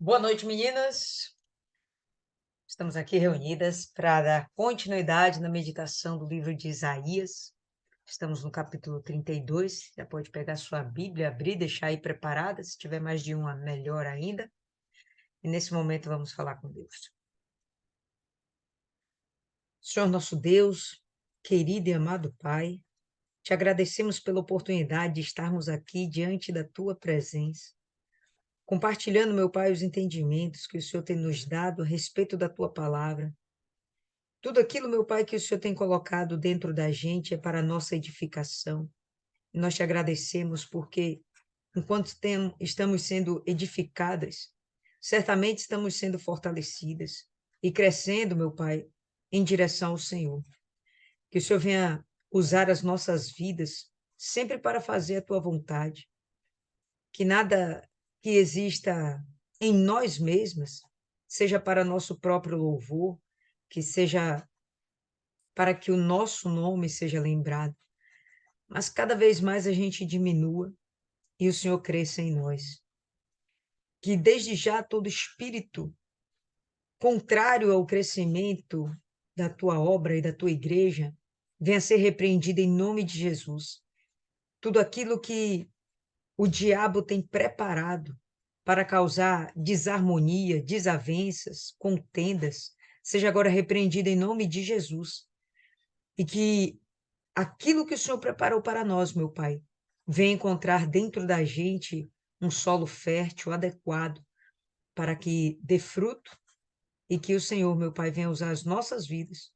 Boa noite, meninas. Estamos aqui reunidas para dar continuidade na meditação do livro de Isaías. Estamos no capítulo 32. Já pode pegar sua Bíblia, abrir, deixar aí preparada. Se tiver mais de uma, melhor ainda. E nesse momento vamos falar com Deus. Senhor nosso Deus, querido e amado Pai, te agradecemos pela oportunidade de estarmos aqui diante da tua presença, compartilhando, meu Pai, os entendimentos que o Senhor tem nos dado a respeito da tua palavra. Tudo aquilo, meu Pai, que o Senhor tem colocado dentro da gente é para a nossa edificação. E nós te agradecemos porque, enquanto estamos sendo edificadas, certamente estamos sendo fortalecidas e crescendo, meu Pai, em direção ao Senhor. Que o Senhor venha usar as nossas vidas sempre para fazer a tua vontade. Que nada que exista em nós mesmas seja para nosso próprio louvor, que seja para que o nosso nome seja lembrado, mas cada vez mais a gente diminua e o Senhor cresça em nós. Que desde já todo espírito contrário ao crescimento da tua obra e da tua igreja venha ser repreendido em nome de Jesus. Tudo aquilo que o diabo tem preparado para causar desarmonia, desavenças, contendas, seja agora repreendido em nome de Jesus. E que aquilo que o Senhor preparou para nós, meu Pai, venha encontrar dentro da gente um solo fértil, adequado, para que dê fruto e que o Senhor, meu Pai, venha usar as nossas vidas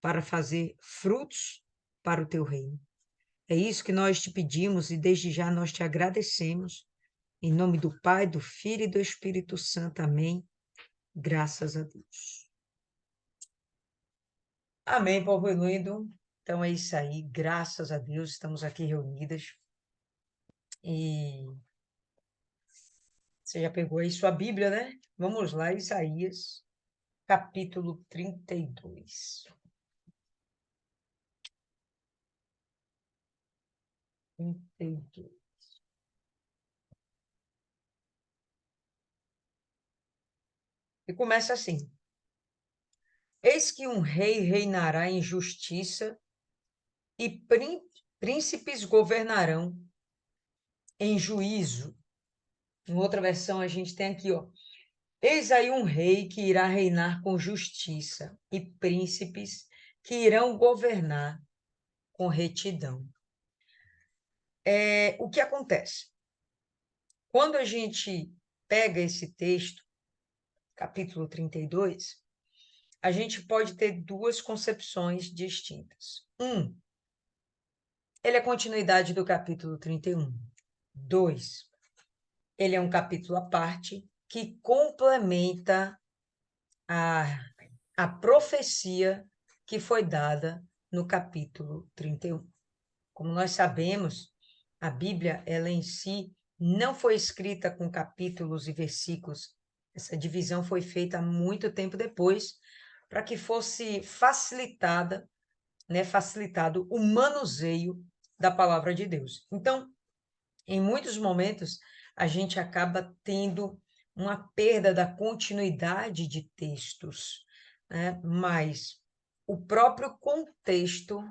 para fazer frutos para o teu reino. É isso que nós te pedimos e desde já nós te agradecemos. Em nome do Pai, do Filho e do Espírito Santo. Amém. Graças a Deus. Amém, povo lindo. Então é isso aí. Graças a Deus estamos aqui reunidas. E você já pegou aí sua Bíblia, né? Vamos lá, Isaías, capítulo 32. 32. E começa assim: Eis que um rei reinará em justiça e príncipes governarão em juízo. Em outra versão, a gente tem aqui, ó. Eis aí um rei que irá reinar com justiça e príncipes que irão governar com retidão. O que acontece? Quando a gente pega esse texto, capítulo 32, a gente pode ter duas concepções distintas. Ele é continuidade do capítulo 31. 2, ele é um capítulo à parte que complementa a, a profecia que foi dada no capítulo 31. Como nós sabemos, a Bíblia, ela em si, não foi escrita com capítulos e versículos. Essa divisão foi feita muito tempo depois, para que fosse facilitado o manuseio da palavra de Deus. Então, em muitos momentos, a gente acaba tendo uma perda da continuidade de textos, né? Mas o próprio contexto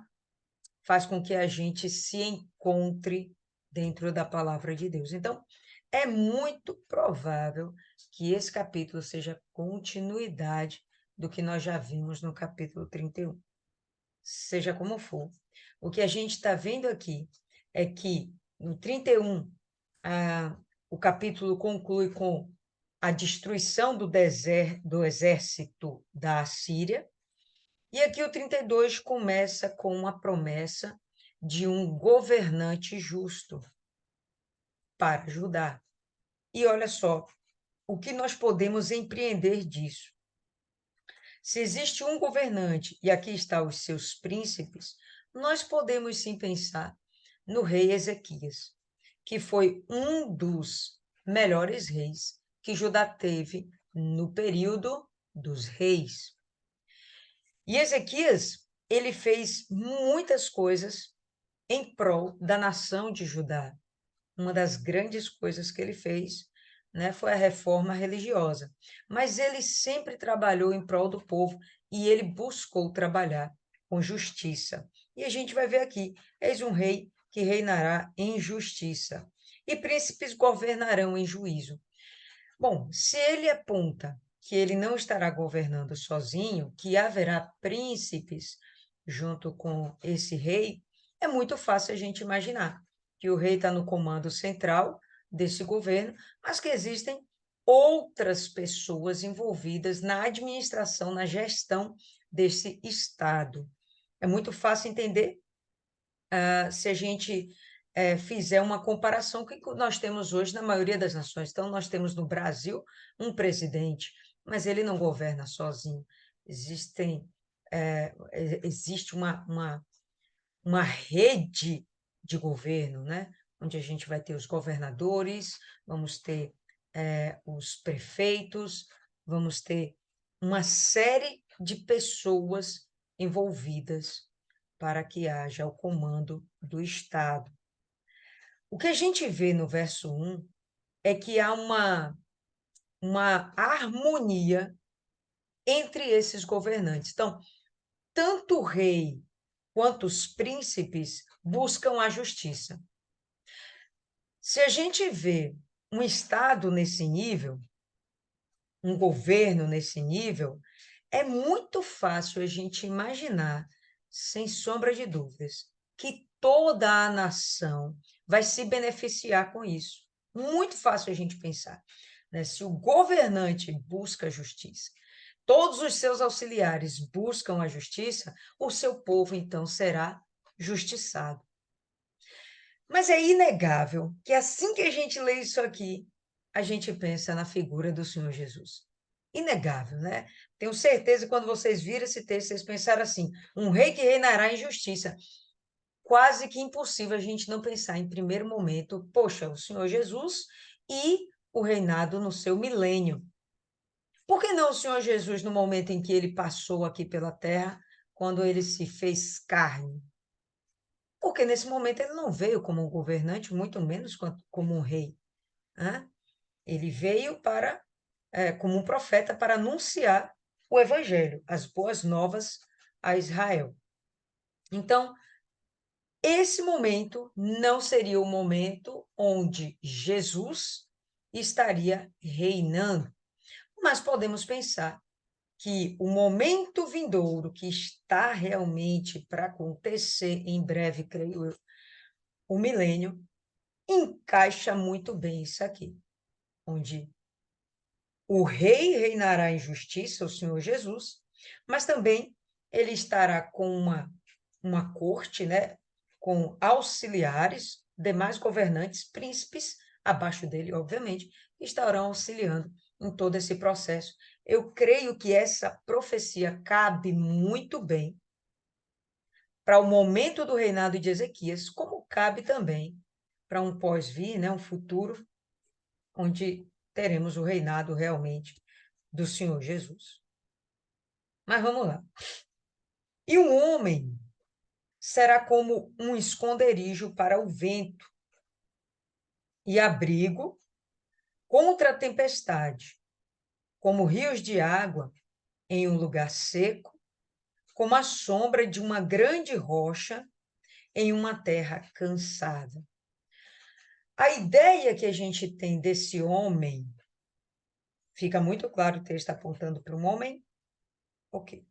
faz com que a gente se encontre dentro da palavra de Deus. Então, é muito provável que esse capítulo seja continuidade do que nós já vimos no capítulo 31. Seja como for. O que a gente está vendo aqui é que no 31, o capítulo conclui com a destruição do exército da Assíria, e aqui o 32 começa com uma promessa de um governante justo para Judá. E olha só, o que nós podemos empreender disso? Se existe um governante, e aqui estão os seus príncipes, nós podemos sim pensar no rei Ezequias, que foi um dos melhores reis que Judá teve no período dos reis. E Ezequias, ele fez muitas coisas em prol da nação de Judá. Uma das grandes coisas que ele fez né, foi a reforma religiosa, mas ele sempre trabalhou em prol do povo e ele buscou trabalhar com justiça. E a gente vai ver aqui: eis um rei que reinará em justiça, e príncipes governarão em juízo. Bom, se ele aponta que ele não estará governando sozinho, que haverá príncipes junto com esse rei, é muito fácil a gente imaginar que o rei está no comando central desse governo, mas que existem outras pessoas envolvidas na administração, na gestão desse Estado. É muito fácil entender se a gente fizer uma comparação com o que nós temos hoje na maioria das nações. Então, nós temos no Brasil um presidente, mas ele não governa sozinho. Existe uma rede de governo, né? Onde a gente vai ter os governadores, vamos ter os prefeitos, vamos ter uma série de pessoas envolvidas para que haja o comando do Estado. O que a gente vê no verso 1 é que há uma harmonia entre esses governantes. Então, tanto o rei quanto os príncipes buscam a justiça. Se a gente vê um Estado nesse nível, um governo nesse nível, é muito fácil a gente imaginar, sem sombra de dúvidas, que toda a nação vai se beneficiar com isso. Muito fácil a gente pensar, né? Se o governante busca a justiça, todos os seus auxiliares buscam a justiça, o seu povo então será justiçado. Mas é inegável que assim que a gente lê isso aqui, a gente pensa na figura do Senhor Jesus. Inegável, né? Tenho certeza que quando vocês viram esse texto, vocês pensaram assim: um rei que reinará em justiça. Quase que impossível a gente não pensar em primeiro momento, poxa, o Senhor Jesus e o reinado no seu milênio. Por que não o Senhor Jesus no momento em que ele passou aqui pela terra, quando ele se fez carne? Porque nesse momento ele não veio como um governante, muito menos como um rei. Né? Ele veio como um profeta para anunciar o evangelho, as boas novas a Israel. Então, esse momento não seria o momento onde Jesus estaria reinando, mas podemos pensar que o momento vindouro que está realmente para acontecer em breve, creio eu, o milênio, encaixa muito bem isso aqui, onde o rei reinará em justiça, o Senhor Jesus, mas também ele estará com uma corte, né, com auxiliares, demais governantes, príncipes, abaixo dele, obviamente, que estarão auxiliando em todo esse processo. Eu creio que essa profecia cabe muito bem para o momento do reinado de Ezequias, como cabe também para um pós-vir, né, um futuro, onde teremos o reinado realmente do Senhor Jesus. Mas vamos lá. E o homem será como um esconderijo para o vento e abrigo contra a tempestade, como rios de água em um lugar seco, como a sombra de uma grande rocha em uma terra cansada. A ideia que a gente tem desse homem, fica muito claro, o texto está apontando para um homem, ok.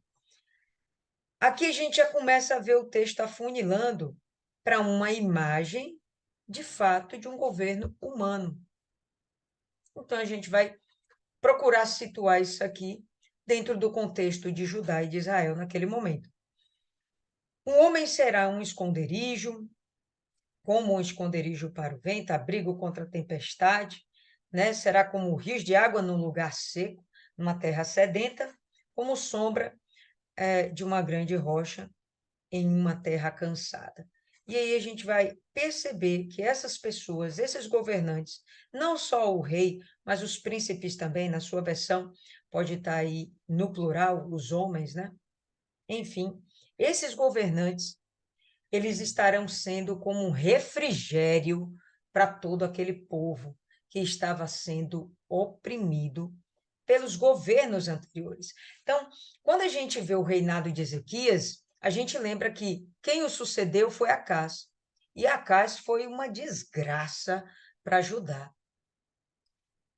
Aqui a gente já começa a ver o texto afunilando para uma imagem, de fato, de um governo humano. Então, a gente vai procurar situar isso aqui dentro do contexto de Judá e de Israel naquele momento. Um homem será um esconderijo, como um esconderijo para o vento, abrigo contra a tempestade, né? Será como rios de água num lugar seco, numa terra sedenta, como sombra de uma grande rocha em uma terra cansada. E aí a gente vai perceber que essas pessoas, esses governantes, não só o rei, mas os príncipes também, na sua versão, pode estar aí no plural, os homens, né? Enfim, esses governantes, eles estarão sendo como um refrigério para todo aquele povo que estava sendo oprimido pelos governos anteriores. Então, quando a gente vê o reinado de Ezequias, a gente lembra que quem o sucedeu foi Acás. E Acás foi uma desgraça para Judá.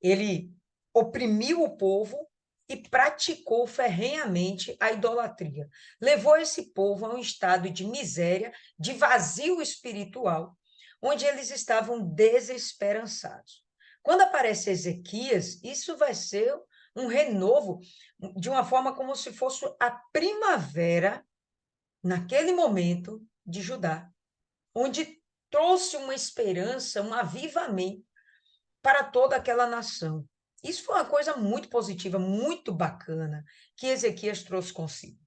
Ele oprimiu o povo e praticou ferrenhamente a idolatria. Levou esse povo a um estado de miséria, de vazio espiritual, onde eles estavam desesperançados. Quando aparece Ezequias, isso vai ser um renovo, de uma forma como se fosse a primavera, naquele momento, de Judá, onde trouxe uma esperança, um avivamento para toda aquela nação. Isso foi uma coisa muito positiva, muito bacana, que Ezequias trouxe consigo.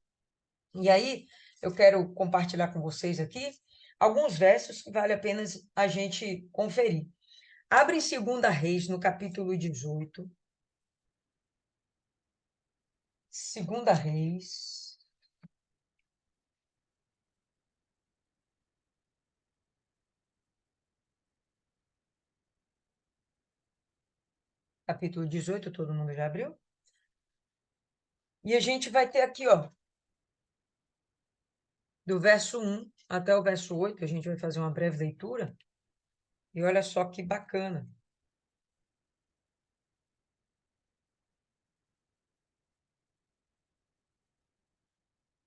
E aí, eu quero compartilhar com vocês aqui alguns versos que vale a pena a gente conferir. Abre em 2 Reis, no capítulo 18. 2 Reis, capítulo 18, todo mundo já abriu? E a gente vai ter aqui, ó, do verso 1 até o verso 8, a gente vai fazer uma breve leitura. E olha só que bacana.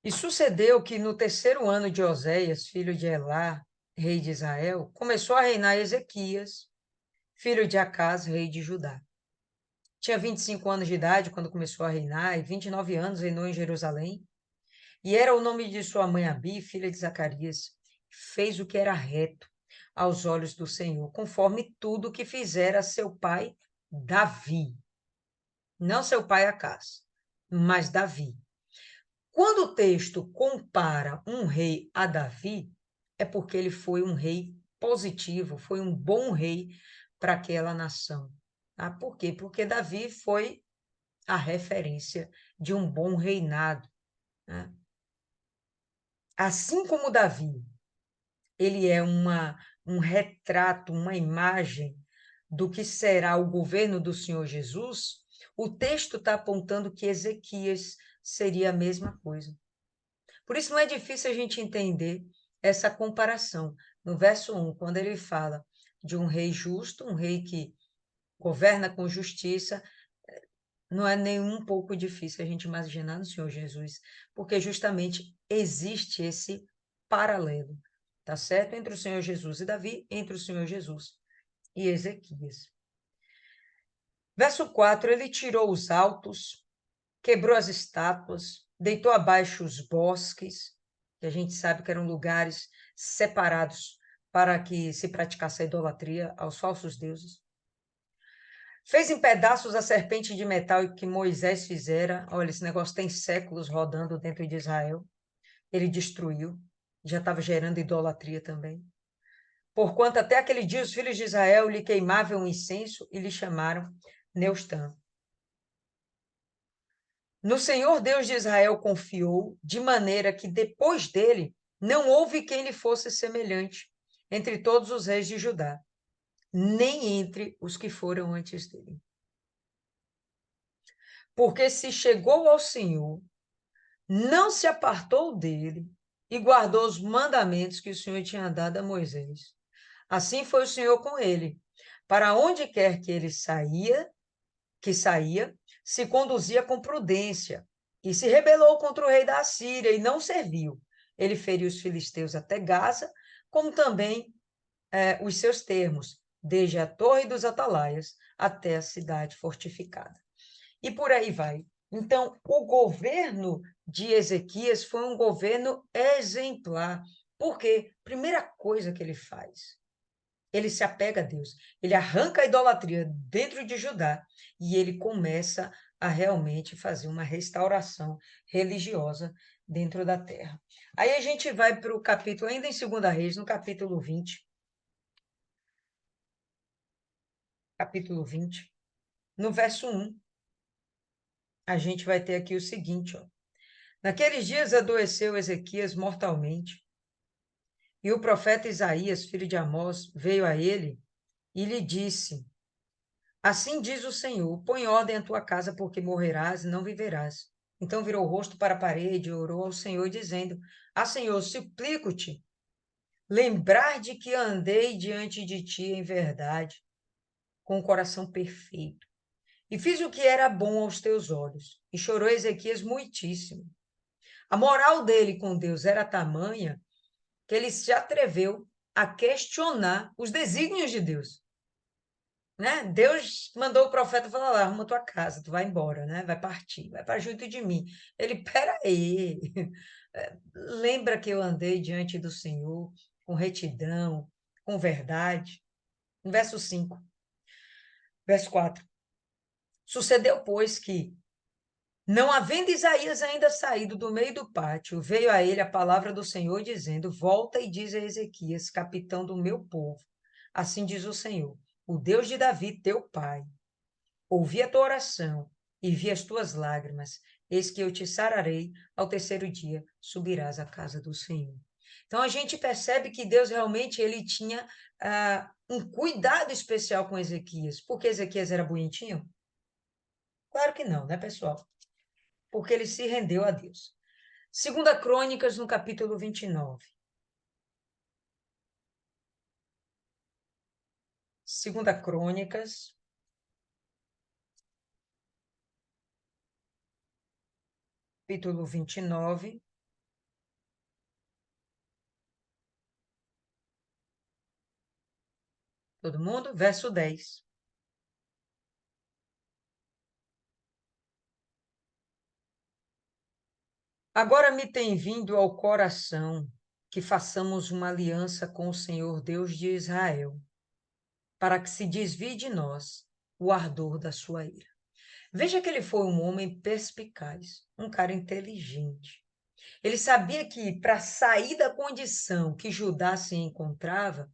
E sucedeu que no terceiro ano de Oséias, filho de Elá, rei de Israel, começou a reinar Ezequias, filho de Acás, rei de Judá. Tinha 25 anos de idade quando começou a reinar, e 29 anos reinou em Jerusalém. E era o nome de sua mãe Abi, filha de Zacarias. Fez o que era reto aos olhos do Senhor, conforme tudo que fizera seu pai Davi. Não seu pai Acás, mas Davi. Quando o texto compara um rei a Davi, é porque ele foi um rei positivo, foi um bom rei para aquela nação. Tá? Por quê? Porque Davi foi a referência de um bom reinado. Né? Assim como Davi, ele é um retrato, uma imagem do que será o governo do Senhor Jesus, o texto está apontando que Ezequias seria a mesma coisa. Por isso não é difícil a gente entender essa comparação. No verso 1, quando ele fala de um rei justo, um rei que governa com justiça, não é nem um pouco difícil a gente imaginar no Senhor Jesus, porque justamente existe esse paralelo, tá certo? Entre o Senhor Jesus e Davi, entre o Senhor Jesus e Ezequias. Verso 4, ele tirou os altos, quebrou as estátuas, deitou abaixo os bosques, que a gente sabe que eram lugares separados para que se praticasse a idolatria aos falsos deuses. Fez em pedaços a serpente de metal que Moisés fizera. Olha, esse negócio tem séculos rodando dentro de Israel. Ele destruiu, já estava gerando idolatria também. Porquanto até aquele dia os filhos de Israel lhe queimavam incenso e lhe chamaram Neustã. No Senhor Deus de Israel confiou, de maneira que depois dele não houve quem lhe fosse semelhante entre todos os reis de Judá, nem entre os que foram antes dele. Porque se chegou ao Senhor, não se apartou dele e guardou os mandamentos que o Senhor tinha dado a Moisés. Assim foi o Senhor com ele. Para onde quer que ele saía, se conduzia com prudência e se rebelou contra o rei da Assíria e não serviu. Ele feriu os filisteus até Gaza, como também os seus termos, desde a Torre dos Atalaias até a cidade fortificada. E por aí vai. Então, o governo de Ezequias foi um governo exemplar. Por quê? Primeira coisa que ele faz, ele se apega a Deus, ele arranca a idolatria dentro de Judá e ele começa a realmente fazer uma restauração religiosa dentro da terra. Aí a gente vai para o capítulo, ainda em 2 Reis, no capítulo 20. Capítulo 20, no verso 1, a gente vai ter aqui o seguinte, ó. Naqueles dias adoeceu Ezequias mortalmente, e o profeta Isaías, filho de Amós, veio a ele e lhe disse: Assim diz o Senhor: põe ordem à tua casa, porque morrerás e não viverás. Então virou o rosto para a parede e orou ao Senhor, dizendo: Ah, Senhor, suplico-te, lembrar de que andei diante de ti em verdade, com o coração perfeito, e fiz o que era bom aos teus olhos. E chorou Ezequias muitíssimo. A moral dele com Deus era tamanha que ele se atreveu a questionar os desígnios de Deus. Né? Deus mandou o profeta falar lá, arruma tua casa, tu vai embora, né? Vai partir, vai para junto de mim. Ele, peraí, lembra que eu andei diante do Senhor com retidão, com verdade. No verso 5, verso 4. Sucedeu, pois, que, não havendo Isaías ainda saído do meio do pátio, veio a ele a palavra do Senhor, dizendo: Volta e diz a Ezequias, capitão do meu povo. Assim diz o Senhor, o Deus de Davi, teu pai. Ouvi a tua oração e vi as tuas lágrimas. Eis que eu te sararei, ao terceiro dia subirás à casa do Senhor. Então a gente percebe que Deus realmente ele tinha um cuidado especial com Ezequias. Porque Ezequias era bonitinho? Claro que não, né, pessoal? Porque ele se rendeu a Deus. Segunda Crônicas, no capítulo 29. Segunda Crônicas, capítulo 29. Todo mundo? Verso 10. Agora me tem vindo ao coração que façamos uma aliança com o Senhor Deus de Israel, para que se desvie de nós o ardor da sua ira. Veja que ele foi um homem perspicaz, um cara inteligente. Ele sabia que para sair da condição que Judá se encontrava,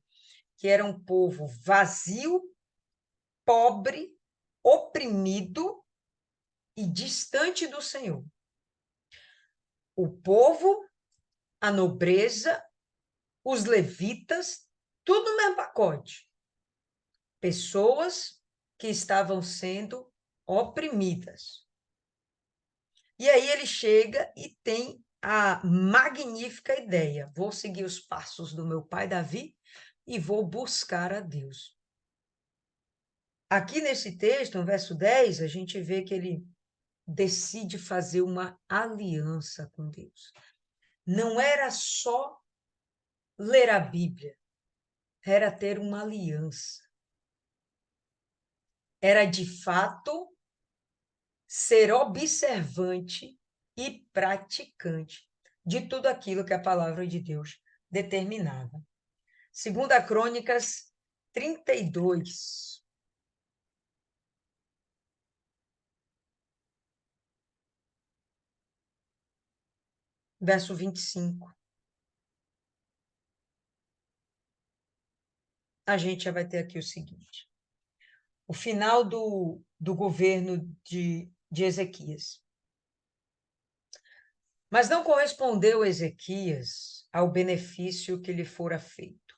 que era um povo vazio, pobre, oprimido e distante do Senhor. O povo, a nobreza, os levitas, tudo no mesmo pacote. Pessoas que estavam sendo oprimidas. E aí ele chega e tem a magnífica ideia: vou seguir os passos do meu pai Davi e vou buscar a Deus. Aqui nesse texto, no verso 10, a gente vê que ele decide fazer uma aliança com Deus. Não era só ler a Bíblia, era ter uma aliança. Era de fato ser observante e praticante de tudo aquilo que a palavra de Deus determinava. Segunda Crônicas 32. Verso 25. A gente já vai ter aqui o seguinte: o final do governo de Ezequias. Mas não correspondeu Ezequias ao benefício que lhe fora feito,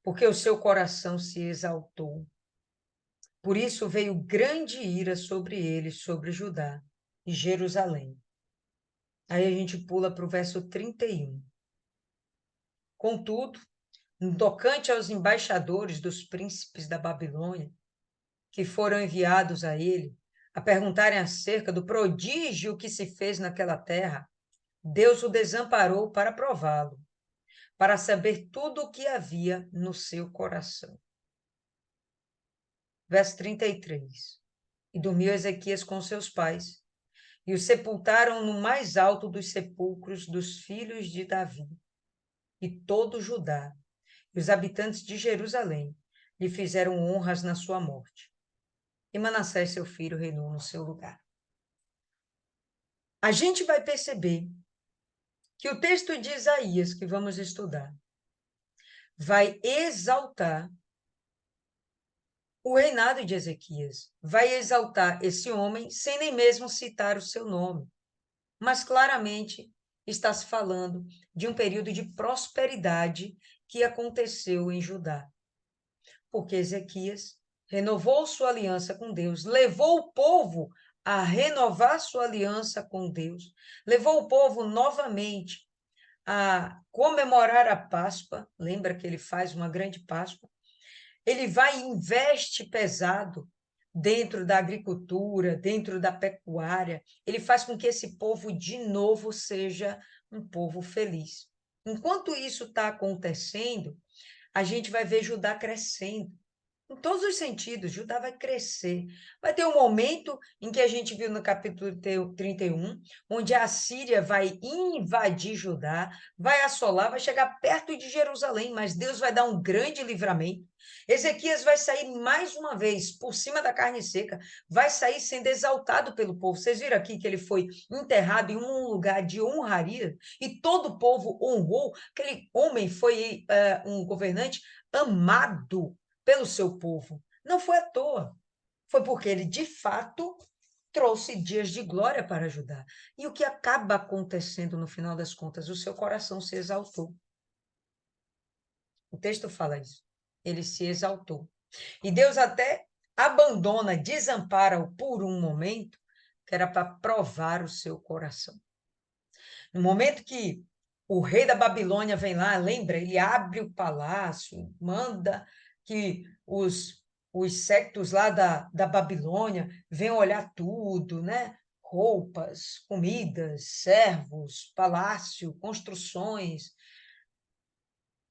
porque o seu coração se exaltou. Por isso veio grande ira sobre ele, sobre Judá e Jerusalém. Aí a gente pula para o verso 31. Contudo, no tocante aos embaixadores dos príncipes da Babilônia, que foram enviados a ele, a perguntarem acerca do prodígio que se fez naquela terra, Deus o desamparou para prová-lo, para saber tudo o que havia no seu coração. Verso 33. E dormiu Ezequias com seus pais, e o sepultaram no mais alto dos sepulcros dos filhos de Davi. E todo Judá e os habitantes de Jerusalém lhe fizeram honras na sua morte. E Manassés, seu filho, reinou no seu lugar. A gente vai perceber que o texto de Isaías, que vamos estudar, vai exaltar o reinado de Ezequias, vai exaltar esse homem sem nem mesmo citar o seu nome, mas claramente está se falando de um período de prosperidade que aconteceu em Judá. Porque Ezequias renovou sua aliança com Deus, levou o povo a renovar sua aliança com Deus, levou o povo novamente a comemorar a Páscoa. Lembra que ele faz uma grande Páscoa? Ele vai e investe pesado dentro da agricultura, dentro da pecuária. Ele faz com que esse povo de novo seja um povo feliz. Enquanto isso está acontecendo, a gente vai ver Judá crescendo. Em todos os sentidos, Judá vai crescer. Vai ter um momento em que a gente viu no capítulo 31, onde a Síria vai invadir Judá, vai assolar, vai chegar perto de Jerusalém, mas Deus vai dar um grande livramento. Ezequias vai sair mais uma vez por cima da carne seca, vai sair sendo exaltado pelo povo. Vocês viram aqui que ele foi enterrado em um lugar de honraria e todo o povo honrou. Aquele homem foi um governante amado pelo seu povo. Não foi à toa. Foi porque ele, de fato, trouxe dias de glória para Judá. E o que acaba acontecendo no final das contas? O seu coração se exaltou. O texto fala isso. Ele se exaltou. E Deus até abandona, desampara-o por um momento, que era para provar o seu coração. No momento que o rei da Babilônia vem lá, lembra? Ele abre o palácio, manda que os séculos lá da Babilônia venham olhar tudo, né? Roupas, comidas, servos, palácio, construções.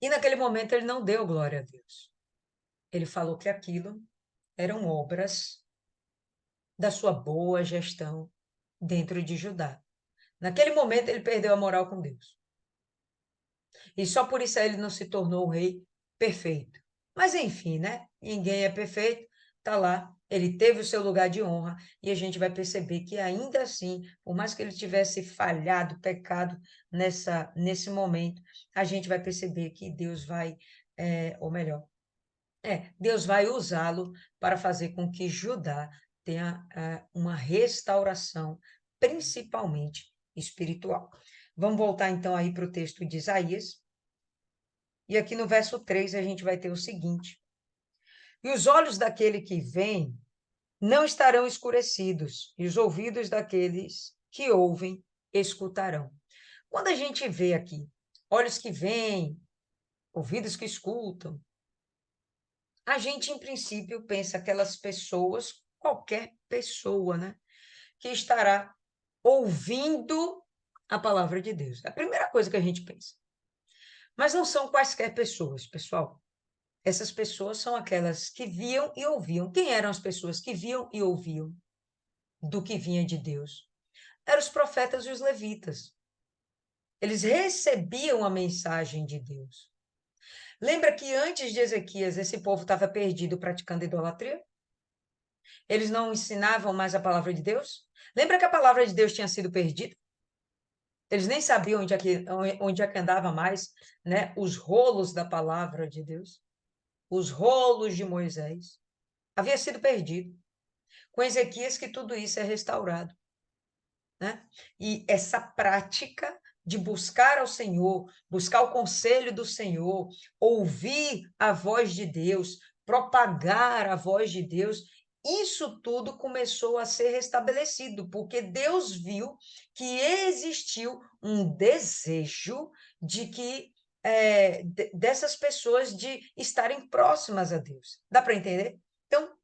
E naquele momento ele não deu glória a Deus. Ele falou que aquilo eram obras da sua boa gestão dentro de Judá. Naquele momento ele perdeu a moral com Deus. E só por isso ele não se tornou o rei perfeito. Mas enfim, né? Ninguém é perfeito, tá lá. Ele teve o seu lugar de honra e a gente vai perceber que ainda assim, por mais que ele tivesse falhado, pecado nesse momento, a gente vai perceber que Deus vai, ou melhor, Deus vai usá-lo para fazer com que Judá tenha uma restauração, principalmente espiritual. Vamos voltar então aí para o texto de Isaías. E aqui no verso 3 a gente vai ter o seguinte: e os olhos daquele que vem não estarão escurecidos, e os ouvidos daqueles que ouvem escutarão. Quando a gente vê aqui olhos que veem, ouvidos que escutam, a gente, em princípio, pensa aquelas pessoas, qualquer pessoa, né, que estará ouvindo a palavra de Deus. É a primeira coisa que a gente pensa. Mas não são quaisquer pessoas, pessoal. Essas pessoas são aquelas que viam e ouviam. Quem eram as pessoas que viam e ouviam do que vinha de Deus? Eram os profetas e os levitas. Eles recebiam a mensagem de Deus. Lembra que antes de Ezequias, esse povo estava perdido praticando idolatria? Eles não ensinavam mais a palavra de Deus? Lembra que a palavra de Deus tinha sido perdida? Eles nem sabiam onde é que andava mais, né? Os rolos da palavra de Deus, os rolos de Moisés. Havia sido perdido. Com Ezequias que tudo isso é restaurado, né? E essa prática de buscar ao Senhor, buscar o conselho do Senhor, ouvir a voz de Deus, propagar a voz de Deus, isso tudo começou a ser restabelecido, porque Deus viu que existiu um desejo de que dessas pessoas de estarem próximas a Deus. Dá para entender? Então,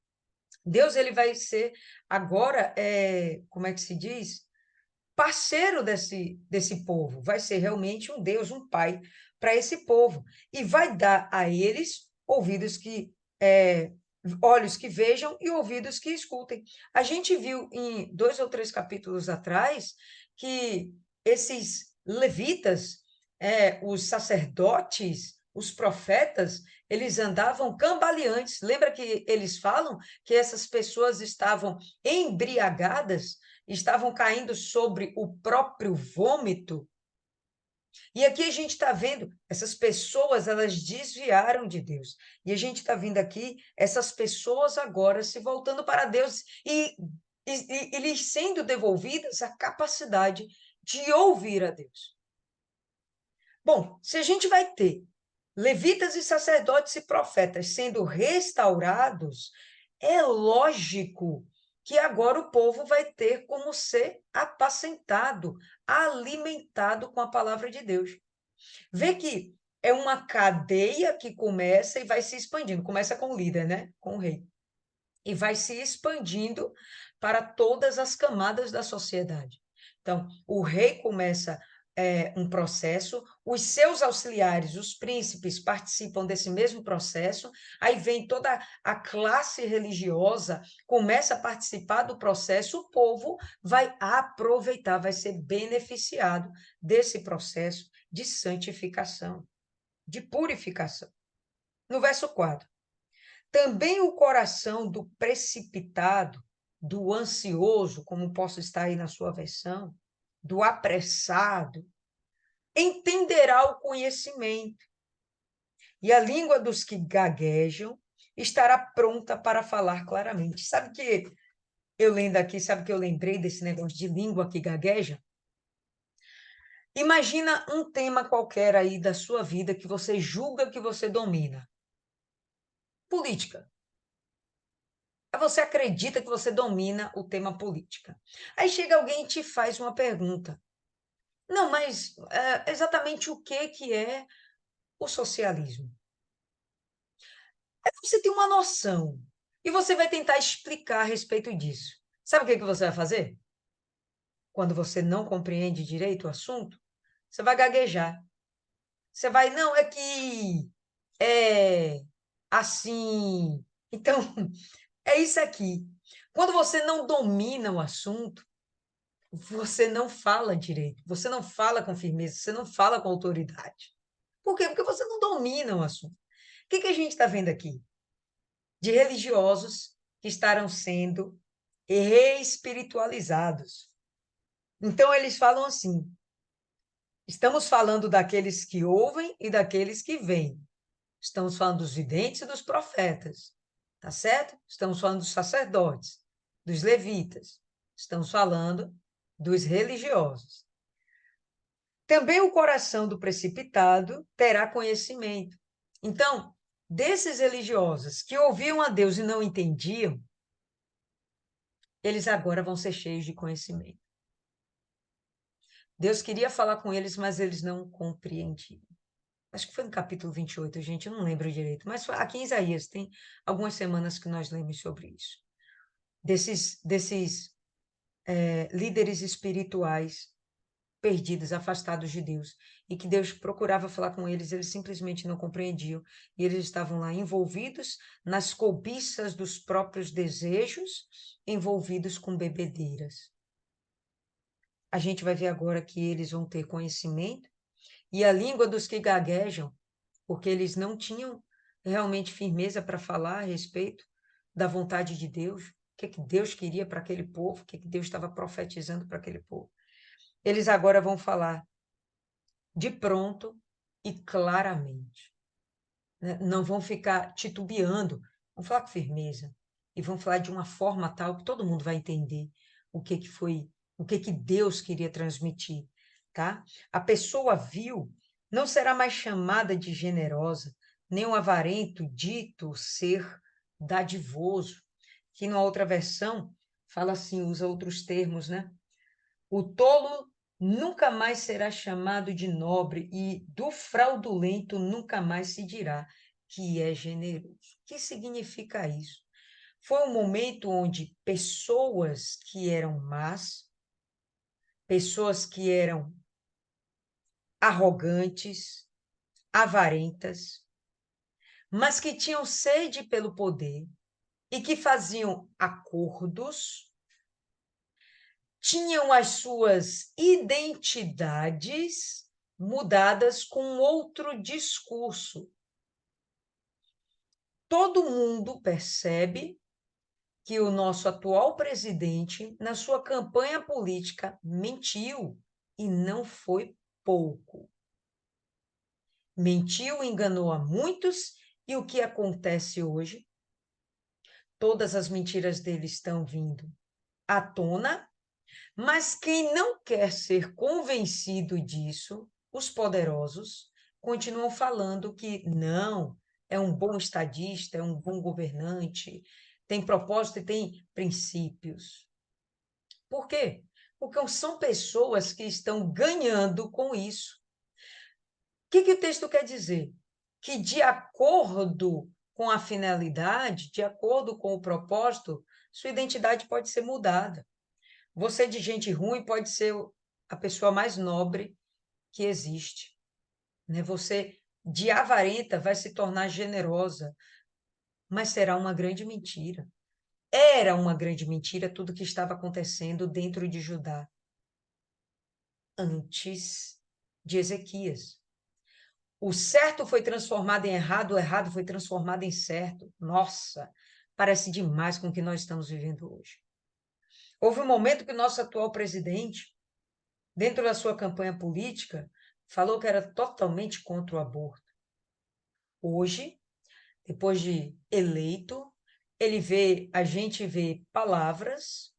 Deus ele vai ser agora, como é que se diz? Parceiro desse povo. Vai ser realmente um Deus, um pai para esse povo. E vai dar a eles ouvidos olhos que vejam e ouvidos que escutem. A gente viu em 2 ou 3 capítulos atrás que esses levitas, os sacerdotes, os profetas, eles andavam cambaleantes. Lembra que eles falam que essas pessoas estavam embriagadas, estavam caindo sobre o próprio vômito? E aqui a gente está vendo essas pessoas, elas desviaram de Deus. E a gente está vendo aqui essas pessoas agora se voltando para Deus e lhes sendo devolvidas a capacidade de ouvir a Deus. Bom, se a gente vai ter levitas e sacerdotes e profetas sendo restaurados, é lógico que agora o povo vai ter como ser apacentado, alimentado com a palavra de Deus. Vê que é uma cadeia que começa e vai se expandindo. Começa com o líder, né? Com o rei. E vai se expandindo para todas as camadas da sociedade. Então, o rei começa um processo, os seus auxiliares, os príncipes, participam desse mesmo processo, aí vem toda a classe religiosa, começa a participar do processo, o povo vai aproveitar, vai ser beneficiado desse processo de santificação, de purificação. No verso 4. Também o coração do precipitado, do ansioso, como posso estar aí na sua versão, do apressado, entenderá o conhecimento, e a língua dos que gaguejam estará pronta para falar claramente. Sabe que eu lendo aqui, sabe que eu lembrei desse negócio de língua que gagueja? Imagina um tema qualquer aí da sua vida que você julga que você domina. Política. Você acredita que você domina o tema política. Aí chega alguém e te faz uma pergunta. Não, mas exatamente o que é o socialismo? Aí você tem uma noção e você vai tentar explicar a respeito disso. Sabe o que você vai fazer? Quando você não compreende direito o assunto, você vai gaguejar. Você vai, não, é que é assim. Então, é isso aqui. Quando você não domina o assunto, você não fala direito, você não fala com firmeza, você não fala com autoridade. Por quê? Porque você não domina o assunto. O que a gente está vendo aqui? De religiosos que estarão sendo reespiritualizados. Então, eles falam assim: estamos falando daqueles que ouvem e daqueles que veem. Estamos falando dos videntes e dos profetas. Tá certo? Estamos falando dos sacerdotes, dos levitas. Estamos falando dos religiosos. Também o coração do precipitado terá conhecimento. Então, desses religiosos que ouviam a Deus e não entendiam, eles agora vão ser cheios de conhecimento. Deus queria falar com eles, mas eles não compreendiam. Acho que foi no capítulo 28, gente, eu não lembro direito, mas foi aqui em Isaías, tem algumas semanas que nós lemos sobre isso. Desses líderes espirituais perdidos, afastados de Deus, e que Deus procurava falar com eles, eles simplesmente não compreendiam, e eles estavam lá envolvidos nas cobiças dos próprios desejos, envolvidos com bebedeiras. A gente vai ver agora que eles vão ter conhecimento, e a língua dos que gaguejam, porque eles não tinham realmente firmeza para falar a respeito da vontade de Deus, o que Deus queria para aquele povo, o que Deus estava profetizando para aquele povo. Eles agora vão falar de pronto e claramente. Né? Não vão ficar titubeando, vão falar com firmeza e vão falar de uma forma tal que todo mundo vai entender o que foi, o que Deus queria transmitir, tá? A pessoa vil não será mais chamada de generosa, nem um avarento dito ser dadivoso, que numa outra versão fala assim, usa outros termos, né? O tolo nunca mais será chamado de nobre e do fraudulento nunca mais se dirá que é generoso. O que significa isso? Foi um momento onde pessoas que eram más, pessoas que eram arrogantes, avarentas, mas que tinham sede pelo poder e que faziam acordos, tinham as suas identidades mudadas com outro discurso. Todo mundo percebe que o nosso atual presidente, na sua campanha política, mentiu, e não foi pouco. Mentiu, enganou a muitos, e o que acontece hoje? Todas as mentiras dele estão vindo à tona, mas quem não quer ser convencido disso, os poderosos, continuam falando que não, é um bom estadista, é um bom governante, tem propósito e tem princípios. Por quê? Porque são pessoas que estão ganhando com isso. O que o texto quer dizer? Que de acordo com a finalidade, de acordo com o propósito, sua identidade pode ser mudada. Você de gente ruim pode ser a pessoa mais nobre que existe, né? Você de avarenta vai se tornar generosa, mas será uma grande mentira. Era uma grande mentira tudo o que estava acontecendo dentro de Judá antes de Ezequias. O certo foi transformado em errado, o errado foi transformado em certo. Nossa, parece demais com o que nós estamos vivendo hoje. Houve um momento que o nosso atual presidente, dentro da sua campanha política, falou que era totalmente contra o aborto. Hoje, depois de eleito, a gente vê palavras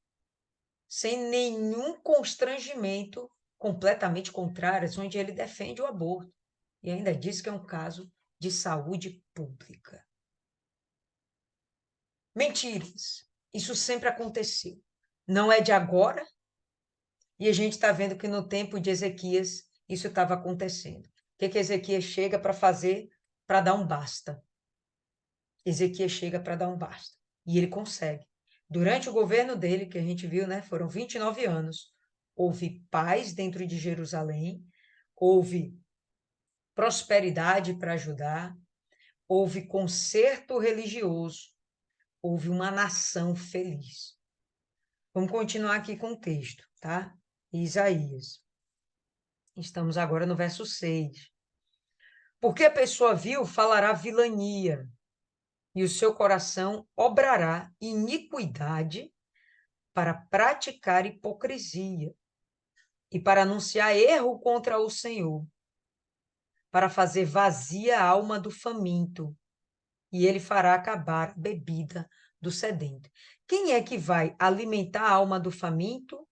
sem nenhum constrangimento, completamente contrárias, onde ele defende o aborto. E ainda diz que é um caso de saúde pública. Mentiras. Isso sempre aconteceu. Não é de agora, e a gente está vendo que no tempo de Ezequias isso estava acontecendo. O que Ezequias chega para fazer? Para dar um basta. Ezequias chega para dar um basta. E ele consegue. Durante o governo dele, que a gente viu, né, foram 29 anos, houve paz dentro de Jerusalém, houve prosperidade para ajudar, houve conserto religioso, houve uma nação feliz. Vamos continuar aqui com o texto, tá? Isaías. Estamos agora no verso 6. Porque a pessoa vil falará vilania, e o seu coração obrará iniquidade para praticar hipocrisia e para anunciar erro contra o Senhor, para fazer vazia a alma do faminto, e ele fará acabar a bebida do sedento. Quem é que vai alimentar a alma do faminto?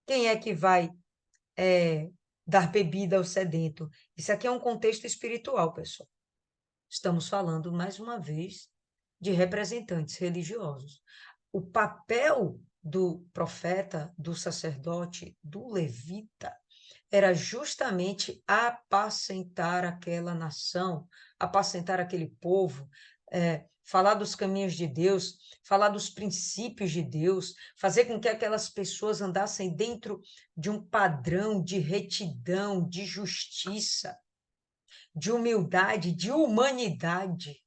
Quem é que vai dar bebida ao sedento? Isso aqui é um contexto espiritual, pessoal. Estamos falando, mais uma vez, de representantes religiosos. O papel do profeta, do sacerdote, do levita, era justamente apacentar aquela nação, apacentar aquele povo, falar dos caminhos de Deus, falar dos princípios de Deus, fazer com que aquelas pessoas andassem dentro de um padrão de retidão, de justiça, de humildade, de humanidade.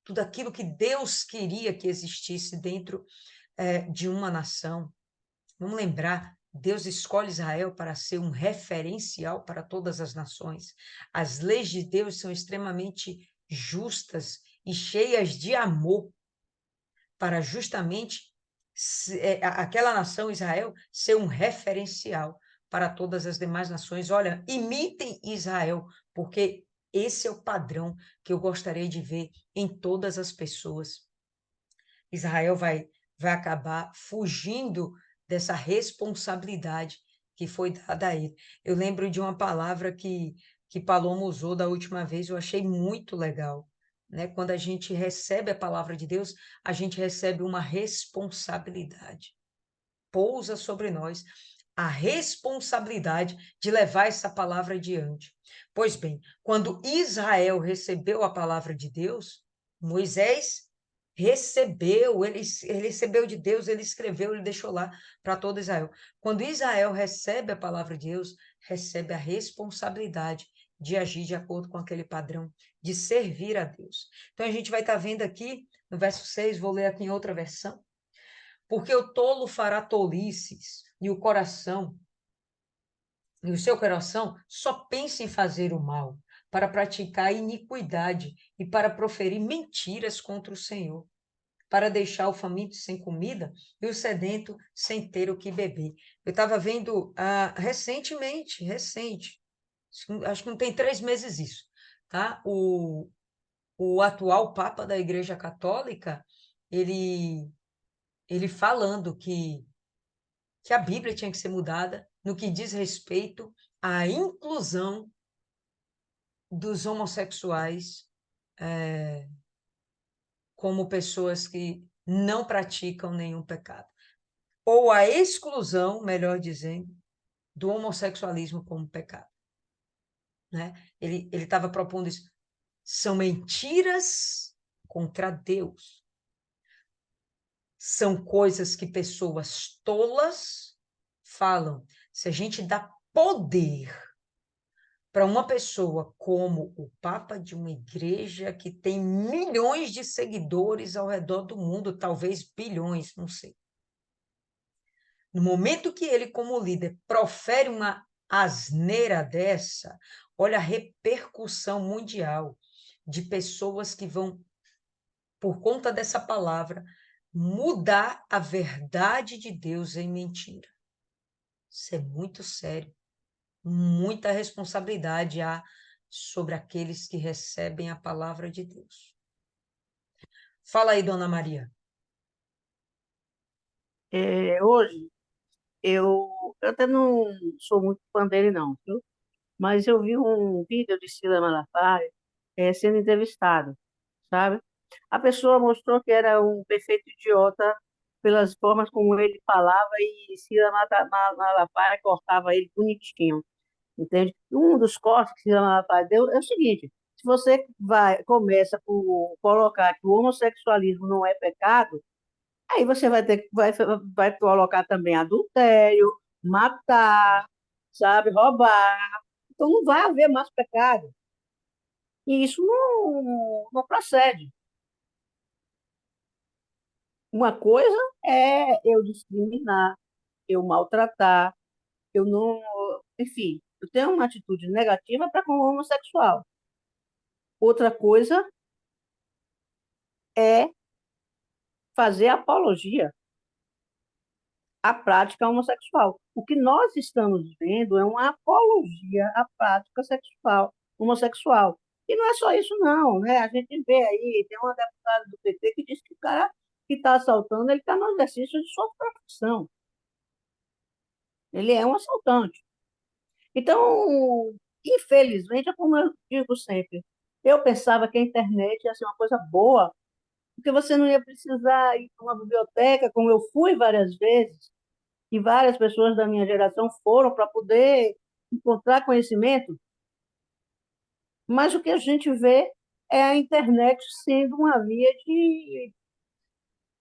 Tudo aquilo que Deus queria que existisse dentro de uma nação. Vamos lembrar, Deus escolhe Israel para ser um referencial para todas as nações. As leis de Deus são extremamente justas e cheias de amor para justamente aquela nação, Israel, ser um referencial para todas as demais nações. Olha, imitem Israel, porque esse é o padrão que eu gostaria de ver em todas as pessoas. Israel vai acabar fugindo dessa responsabilidade que foi dada a ele. Eu lembro de uma palavra que Paloma usou da última vez, eu achei muito legal. Né? Quando a gente recebe a palavra de Deus, a gente recebe uma responsabilidade. Pousa sobre nós a responsabilidade de levar essa palavra adiante. Pois bem, quando Israel recebeu a palavra de Deus, Moisés recebeu, ele recebeu de Deus, ele escreveu, ele deixou lá para todo Israel. Quando Israel recebe a palavra de Deus, recebe a responsabilidade de agir de acordo com aquele padrão, de servir a Deus. Então a gente vai estar vendo aqui no verso 6, vou ler aqui em outra versão, porque o tolo fará tolices e o seu coração só pensa em fazer o mal, para praticar iniquidade e para proferir mentiras contra o Senhor, para deixar o faminto sem comida e o sedento sem ter o que beber. Eu estava vendo recente, acho que não tem 3 meses isso, tá? O atual Papa da Igreja Católica, ele falando que a Bíblia tinha que ser mudada no que diz respeito à inclusão dos homossexuais como pessoas que não praticam nenhum pecado. Ou a exclusão, melhor dizendo, do homossexualismo como pecado. Né? Ele estava propondo isso. São mentiras contra Deus. São coisas que pessoas tolas falam. Se a gente dá poder para uma pessoa como o Papa de uma igreja que tem milhões de seguidores ao redor do mundo, talvez bilhões, não sei. No momento que ele, como líder, profere uma asneira dessa, olha a repercussão mundial de pessoas que vão, por conta dessa palavra, mudar a verdade de Deus em mentira. Isso é muito sério. Muita responsabilidade há sobre aqueles que recebem a palavra de Deus. Fala aí, Dona Maria. Hoje, eu até não sou muito fã dele, não, viu? Mas eu vi um vídeo de Cila Malafaia sendo entrevistado, sabe? A pessoa mostrou que era um perfeito idiota pelas formas como ele falava e Malafaia cortava ele bonitinho, entende? Um dos cortes que Cila Malafaia deu é o seguinte: se você começa por colocar que o homossexualismo não é pecado, aí você vai colocar também adultério, matar, sabe, roubar. Então não vai haver mais pecado. E isso não procede. Uma coisa é eu discriminar, eu maltratar, eu não. Enfim, eu tenho uma atitude negativa para com o homossexual. Outra coisa é fazer apologia à prática homossexual. O que nós estamos vendo é uma apologia à prática sexual, homossexual. E não é só isso, não, né? A gente vê aí, tem uma deputada do PT que diz que o cara que está assaltando, ele está no exercício de sua profissão. Ele é um assaltante. Então, infelizmente, é como eu digo sempre, eu pensava que a internet ia ser uma coisa boa, porque você não ia precisar ir para uma biblioteca, como eu fui várias vezes, e várias pessoas da minha geração foram para poder encontrar conhecimento, mas o que a gente vê é a internet sendo uma via de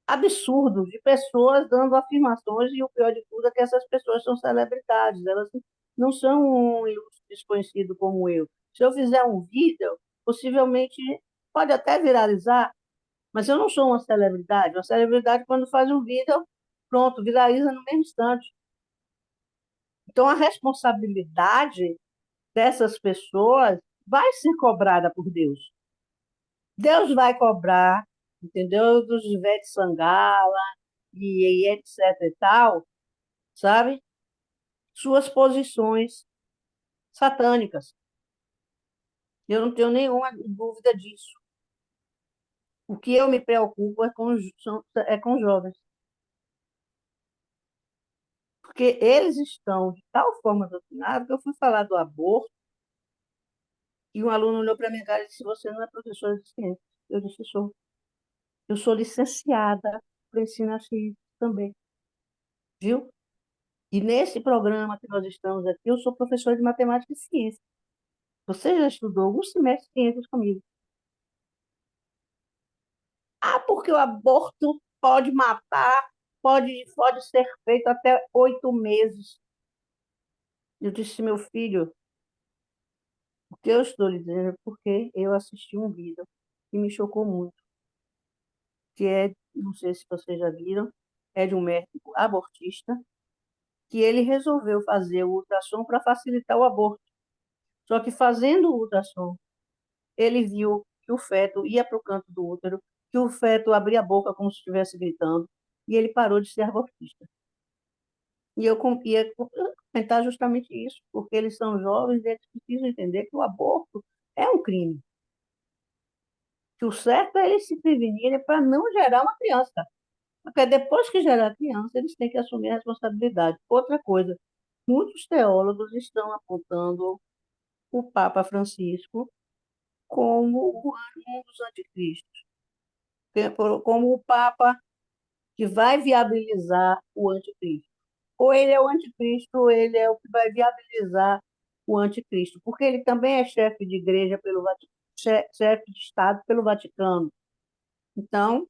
absurdo, de pessoas dando afirmações, e o pior de tudo é que essas pessoas são celebridades, elas não são um ilustre desconhecido como eu. Se eu fizer um vídeo, possivelmente pode até viralizar, mas eu não sou uma celebridade. Uma celebridade, quando faz um vídeo, pronto, viraliza no mesmo instante. Então, a responsabilidade dessas pessoas vai ser cobrada por Deus. Deus vai cobrar, entendeu? Dos Ivete Sangala e etc e tal, sabe? Suas posições satânicas. Eu não tenho nenhuma dúvida disso. O que eu me preocupo é com os jovens, porque eles estão de tal forma doutrinados que eu fui falar do aborto e um aluno olhou para minha cara e disse: Você não é professora de ciência? Eu disse: Sou. Eu sou licenciada para ensinar ciência também, viu? E nesse programa que nós estamos aqui, eu sou professora de matemática e ciência. Você já estudou alguns semestres de ciências comigo? Ah, porque o aborto pode matar, pode ser feito até 8 meses. Eu disse, meu filho, o que eu estou lhe dizendo é porque eu assisti um vídeo que me chocou muito, que é, não sei se vocês já viram, é de um médico abortista, que ele resolveu fazer o ultrassom para facilitar o aborto. Só que fazendo o ultrassom, ele viu que o feto ia para o canto do útero, que o feto abria a boca como se estivesse gritando, e ele parou de ser abortista. E eu ia comentar justamente isso, porque eles são jovens e eles precisam entender que o aborto é um crime. Que o certo é eles se prevenirem para não gerar uma criança. Porque depois que gerar a criança, eles têm que assumir a responsabilidade. Outra coisa, muitos teólogos estão apontando o Papa Francisco como um dos anticristos. como o Papa que vai viabilizar o anticristo. Ou ele é o anticristo, ou ele é o que vai viabilizar o anticristo, porque ele também é chefe de igreja pelo chefe de Estado pelo Vaticano. Então,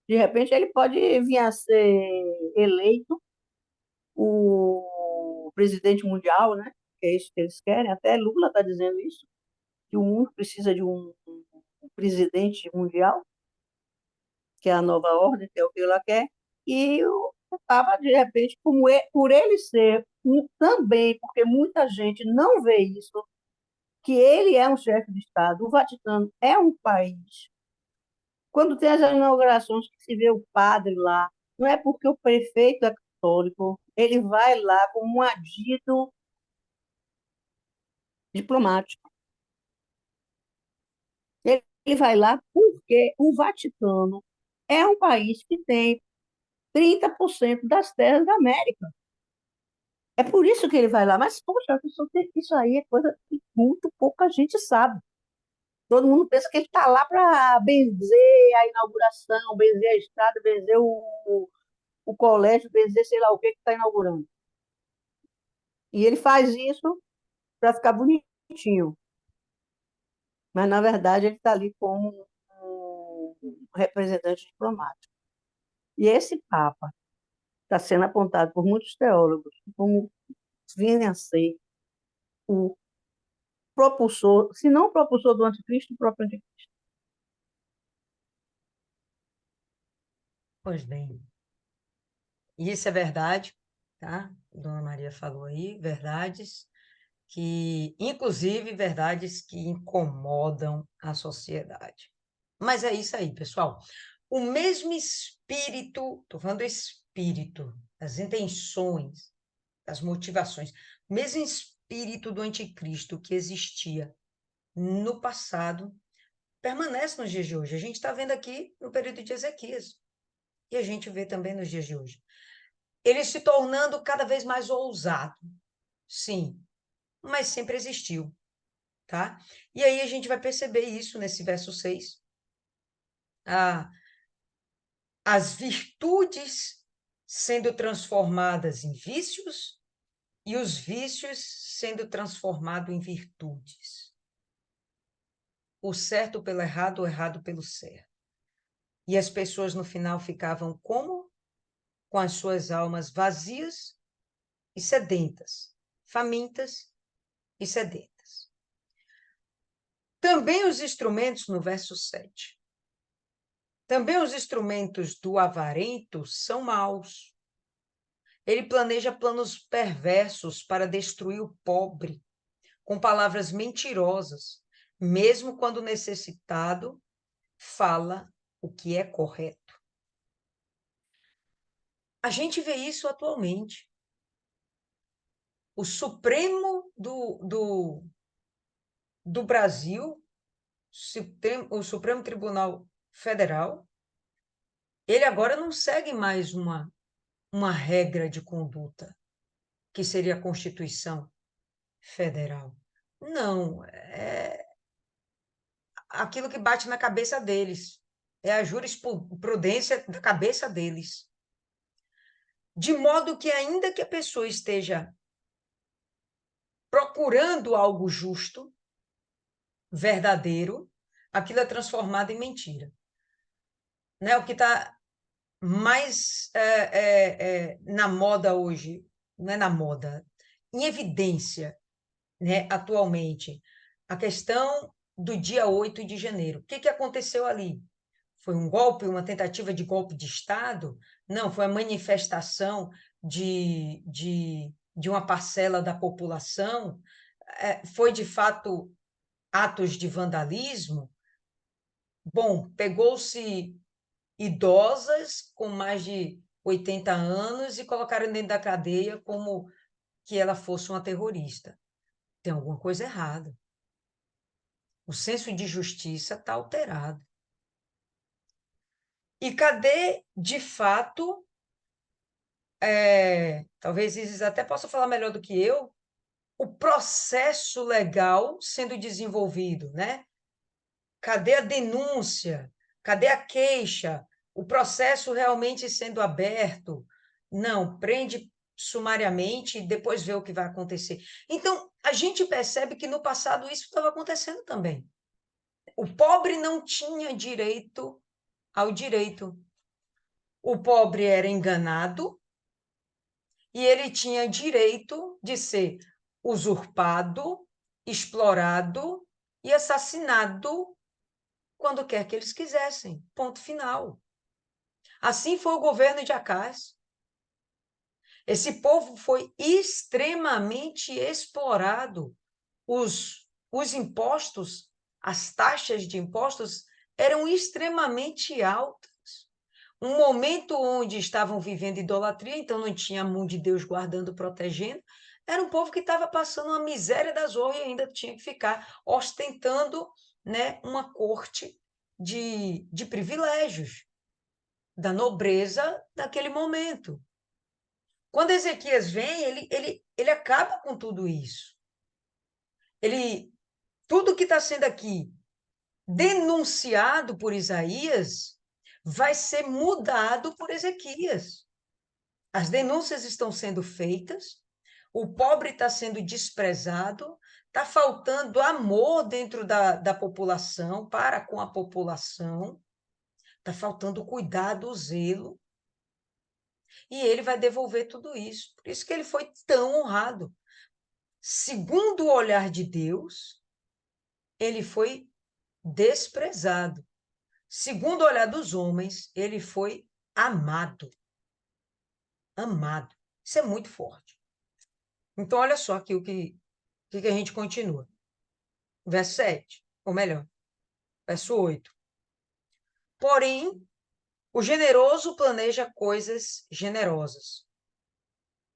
de repente, ele pode vir a ser eleito o presidente mundial, né? Que é isso que eles querem. Até Lula está dizendo isso, que o mundo precisa de um presidente mundial, que é a nova ordem, que é o que ela quer. E o Papa, de repente, por ele ser também, porque muita gente não vê isso, que ele é um chefe de Estado, o Vaticano é um país. Quando tem as inaugurações que se vê o padre lá, não é porque o prefeito é católico, ele vai lá como um adido diplomático. Ele vai lá porque o Vaticano é um país que tem 30% das terras da América. É por isso que ele vai lá. Mas, poxa, isso aí é coisa que muito pouca gente sabe. Todo mundo pensa que ele está lá para benzer a inauguração, benzer a estrada, benzer o colégio, benzer sei lá o que está inaugurando. E ele faz isso para ficar bonitinho. Mas, na verdade, ele está ali como um representante diplomático. E esse Papa está sendo apontado por muitos teólogos como vindo a ser o propulsor, se não o propulsor do anticristo, o próprio anticristo. Pois bem, isso é verdade, tá? Dona Maria falou aí, verdades que, inclusive, verdades que incomodam a sociedade. Mas é isso aí, pessoal. O mesmo espírito, estou falando do espírito, das intenções, das motivações, o mesmo espírito do anticristo que existia no passado permanece nos dias de hoje. A gente está vendo aqui no período de Ezequias e a gente vê também nos dias de hoje. Ele se tornando cada vez mais ousado, sim, mas sempre existiu, tá? E aí a gente vai perceber isso nesse verso 6. As virtudes sendo transformadas em vícios e os vícios sendo transformados em virtudes. O certo pelo errado, o errado pelo certo. E as pessoas no final ficavam como? Com as suas almas vazias e sedentas, famintas e sedentas. Também os instrumentos, no verso 7. Também os instrumentos do avarento são maus. Ele planeja planos perversos para destruir o pobre, com palavras mentirosas, mesmo quando necessitado, fala o que é correto. A gente vê isso atualmente. O Supremo do Brasil, o Supremo Tribunal Federal, ele agora não segue mais uma regra de conduta, que seria a Constituição Federal. Não, é aquilo que bate na cabeça deles. É a jurisprudência da cabeça deles. De modo que, ainda que a pessoa esteja procurando algo justo, verdadeiro, aquilo é transformado em mentira. Né? O que está mais na moda hoje, não é na moda, em evidência, né, atualmente, a questão do dia 8 de janeiro. O que aconteceu ali? Foi um golpe, uma tentativa de golpe de Estado? Não, foi a manifestação de uma parcela da população? Foi, de fato, atos de vandalismo? Bom, pegou-se idosas com mais de 80 anos e colocaram dentro da cadeia como que ela fosse uma terrorista. Tem alguma coisa errada. O senso de justiça está alterado. E cadê, de fato, talvez Isis até possa falar melhor do que eu, o processo legal sendo desenvolvido, né? Cadê a denúncia? Cadê a queixa? O processo realmente sendo aberto? Não, prende sumariamente e depois vê o que vai acontecer. Então, a gente percebe que no passado isso estava acontecendo também. O pobre não tinha direito ao direito. O pobre era enganado e ele tinha direito de ser usurpado, explorado e assassinado quando quer que eles quisessem. Ponto final. Assim foi o governo de Acás. Esse povo foi extremamente explorado. Os impostos, as taxas de impostos eram extremamente altas. Um momento onde estavam vivendo idolatria, então não tinha a mão de Deus guardando, protegendo. Era um povo que estava passando uma miséria das zorras e ainda tinha que ficar ostentando, né, uma corte de privilégios, da nobreza daquele momento. Quando Ezequias vem, ele acaba com tudo isso. Tudo que está sendo aqui denunciado por Isaías vai ser mudado por Ezequias. As denúncias estão sendo feitas, o pobre está sendo desprezado, está faltando amor dentro da população, para com a população, está faltando cuidado, zelo, e ele vai devolver tudo isso. Por isso que ele foi tão honrado. Segundo o olhar de Deus, ele foi desprezado. Segundo o olhar dos homens, ele foi amado. Amado. Isso é muito forte. Então, olha só aqui o que a gente continua. Verso 7, ou melhor, verso 8. Porém, o generoso planeja coisas generosas,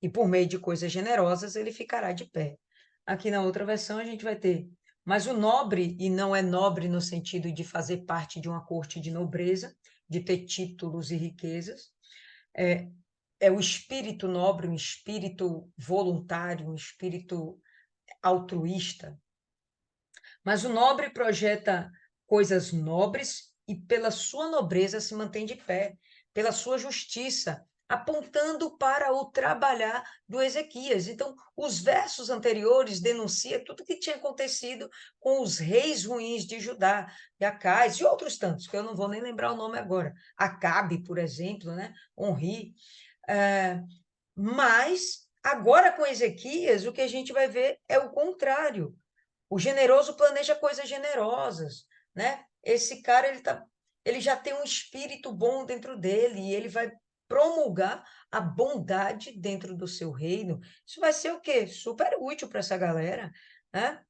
e por meio de coisas generosas ele ficará de pé. Aqui na outra versão a gente vai ter, mas o nobre, e não é nobre no sentido de fazer parte de uma corte de nobreza, de ter títulos e riquezas, é o espírito nobre, um espírito voluntário, um espírito altruísta. Mas o nobre projeta coisas nobres e pela sua nobreza se mantém de pé, pela sua justiça, apontando para o trabalhar do Ezequias. Então, os versos anteriores denunciam tudo que tinha acontecido com os reis ruins de Judá, e Acais, e outros tantos, que eu não vou nem lembrar o nome agora. Acabe, por exemplo, né? Onri. Mas, agora com Ezequias, o que a gente vai ver é o contrário. O generoso planeja coisas generosas, né? Esse cara, ele já tem um espírito bom dentro dele e ele vai promulgar a bondade dentro do seu reino. Isso vai ser o quê? Super útil para essa galera, né?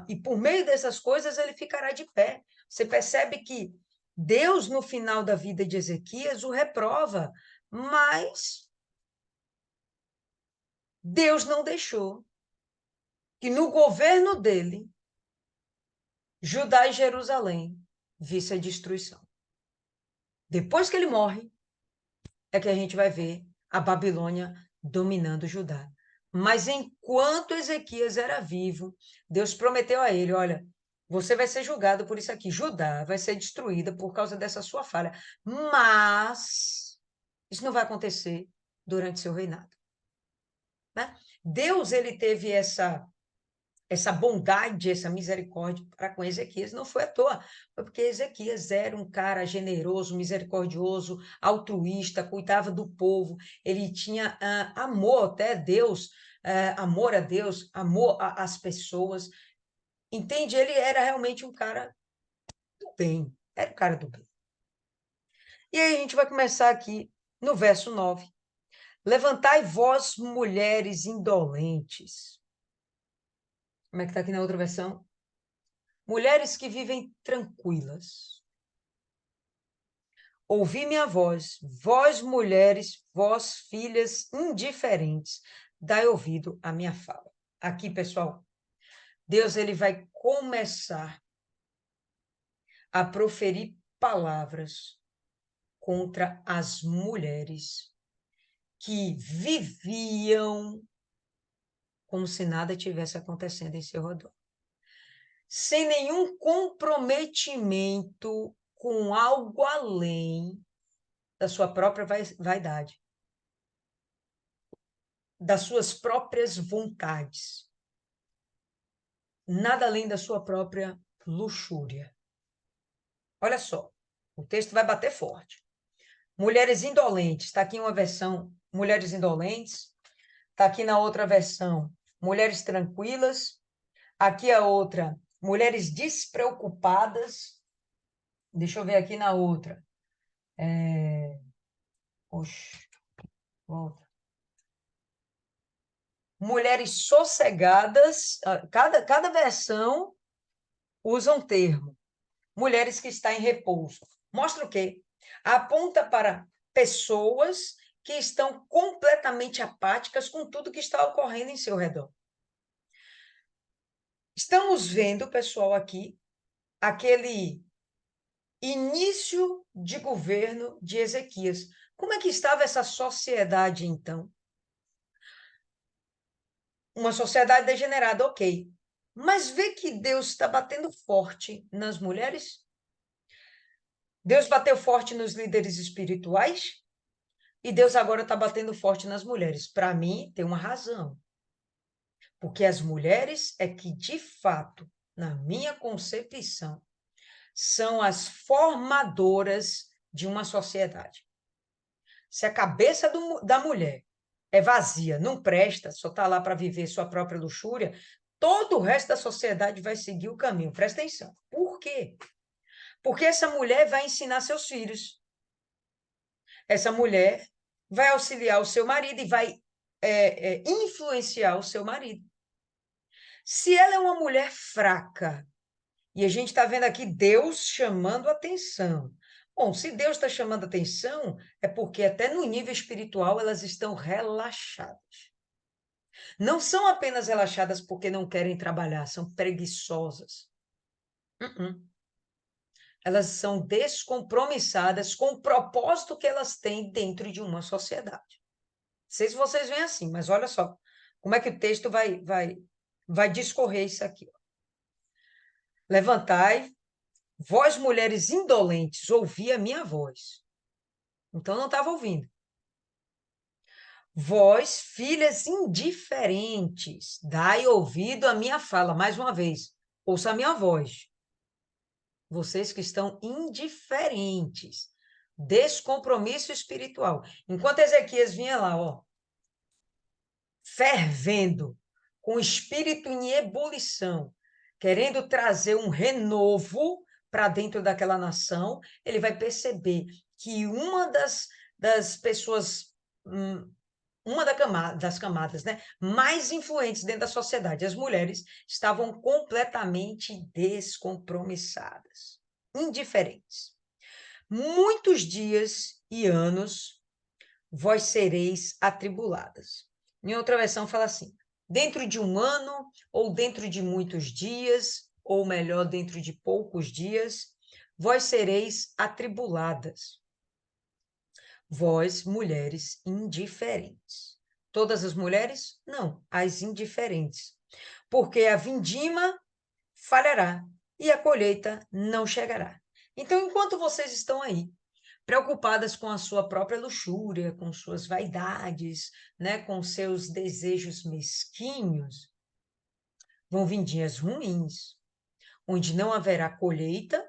E por meio dessas coisas ele ficará de pé. Você percebe que Deus, no final da vida de Ezequias, o reprova, mas Deus não deixou que no governo dele Judá e Jerusalém visse a destruição. Depois que ele morre, é que a gente vai ver a Babilônia dominando Judá. Mas enquanto Ezequias era vivo, Deus prometeu a ele: olha, você vai ser julgado por isso aqui. Judá vai ser destruída por causa dessa sua falha. Mas isso não vai acontecer durante seu reinado. Né? Deus, ele teve essa bondade, essa misericórdia para com Ezequias não foi à toa, foi porque Ezequias era um cara generoso, misericordioso, altruísta, cuidava do povo, ele tinha amor até a Deus, amor a Deus, amor às pessoas, entende? Ele era realmente um cara do bem, era um cara do bem. E aí a gente vai começar aqui no verso 9. Levantai vós, mulheres indolentes. Como é que está aqui na outra versão? Mulheres que vivem tranquilas. Ouvi minha voz, vós mulheres, vós filhas indiferentes, dai ouvido à minha fala. Aqui, pessoal, Deus ele vai começar a proferir palavras contra as mulheres que viviam como se nada tivesse acontecendo em seu redor, sem nenhum comprometimento com algo além da sua própria vaidade, das suas próprias vontades, nada além da sua própria luxúria. Olha só, o texto vai bater forte. Mulheres indolentes, está aqui uma versão, mulheres indolentes, está aqui na outra versão, mulheres tranquilas, aqui a outra, mulheres despreocupadas. Deixa eu ver aqui na outra. Oxe, volta. Mulheres sossegadas, cada versão usa um termo. Mulheres que estão em repouso. Mostra o quê? Aponta para pessoas que estão completamente apáticas com tudo que está ocorrendo em seu redor. Estamos vendo, pessoal, aqui, aquele início de governo de Ezequias. Como é que estava essa sociedade, então? Uma sociedade degenerada, ok. Mas vê que Deus está batendo forte nas mulheres? Deus bateu forte nos líderes espirituais? E Deus agora está batendo forte nas mulheres. Para mim, tem uma razão. Porque as mulheres é que, de fato, na minha concepção, são as formadoras de uma sociedade. Se a cabeça da mulher é vazia, não presta, só está lá para viver sua própria luxúria, todo o resto da sociedade vai seguir o caminho. Presta atenção. Por quê? Porque essa mulher vai ensinar seus filhos. Essa mulher vai auxiliar o seu marido e vai influenciar o seu marido. Se ela é uma mulher fraca, e a gente está vendo aqui Deus chamando atenção. Bom, se Deus está chamando atenção, é porque até no nível espiritual elas estão relaxadas. Não são apenas relaxadas porque não querem trabalhar, são preguiçosas. Elas são descompromissadas com o propósito que elas têm dentro de uma sociedade. Não sei se vocês veem assim, mas olha só como é que o texto vai discorrer isso aqui. Levantai, vós mulheres indolentes, ouvi a minha voz. Então não estava ouvindo. Vós, filhas indiferentes, dai ouvido à minha fala. Mais uma vez, ouça a minha voz. Vocês que estão indiferentes, descompromisso espiritual. Enquanto Ezequias vinha lá, ó, fervendo, com o espírito em ebulição, querendo trazer um renovo para dentro daquela nação, ele vai perceber que uma das pessoas, uma das camadas, né, mais influentes dentro da sociedade, as mulheres, estavam completamente descompromissadas, indiferentes. Muitos dias e anos vós sereis atribuladas. Em outra versão fala assim: dentro de um ano, ou dentro de muitos dias, ou melhor, dentro de poucos dias, vós sereis atribuladas. Vós, mulheres indiferentes. Todas as mulheres? Não, as indiferentes. Porque a vindima falhará e a colheita não chegará. Então, enquanto vocês estão aí, preocupadas com a sua própria luxúria, com suas vaidades, né, com seus desejos mesquinhos, vão vir dias ruins, onde não haverá colheita,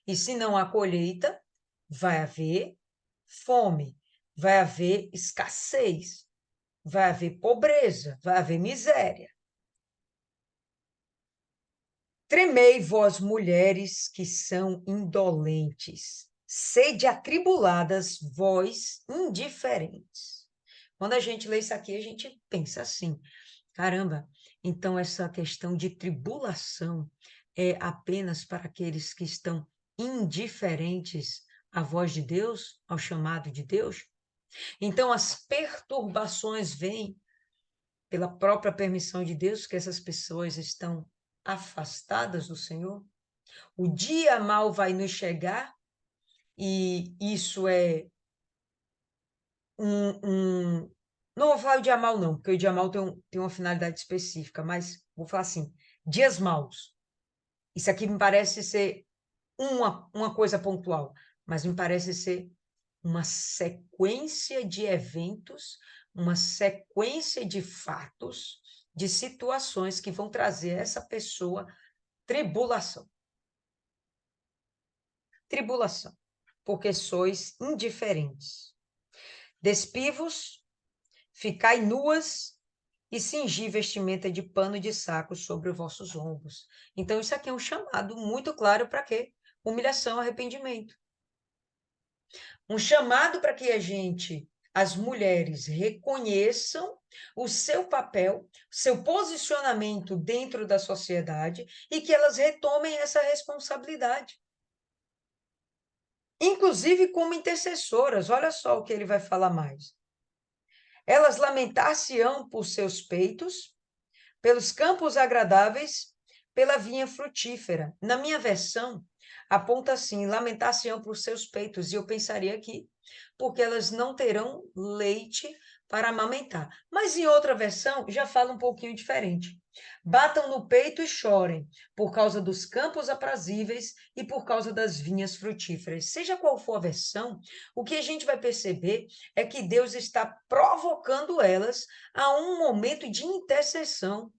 e se não há colheita, vai haver fome, vai haver escassez, vai haver pobreza, vai haver miséria. Tremei, vós mulheres que são indolentes, sede atribuladas, vós indiferentes. Quando a gente lê isso aqui, a gente pensa assim, caramba, então essa questão de tribulação é apenas para aqueles que estão indiferentes à voz de Deus, ao chamado de Deus? Então as perturbações vêm pela própria permissão de Deus, que essas pessoas estão afastadas do Senhor? O dia mal vai nos chegar, e isso é não vou falar o dia mal, não, porque o dia mal tem uma finalidade específica, mas vou falar assim, dias maus. Isso aqui me parece ser uma coisa pontual, mas me parece ser uma sequência de eventos, uma sequência de fatos, de situações que vão trazer a essa pessoa tribulação. Tribulação, porque sois indiferentes. Despivos, ficai nuas e cingi vestimenta de pano de saco sobre os vossos ombros. Então, isso aqui é um chamado muito claro para quê? Humilhação, arrependimento. Um chamado para que a gente, as mulheres, reconheçam o seu papel, seu posicionamento dentro da sociedade e que elas retomem essa responsabilidade. Inclusive como intercessoras, olha só o que ele vai falar mais. Elas lamentar-se-ão por seus peitos, pelos campos agradáveis, pela vinha frutífera. Na minha versão, aponta assim, lamentar-se-ão por seus peitos, e eu pensaria aqui, porque elas não terão leite para amamentar. Mas em outra versão, já fala um pouquinho diferente. Batam no peito e chorem, por causa dos campos aprazíveis e por causa das vinhas frutíferas. Seja qual for a versão, o que a gente vai perceber é que Deus está provocando elas a um momento de intercessão.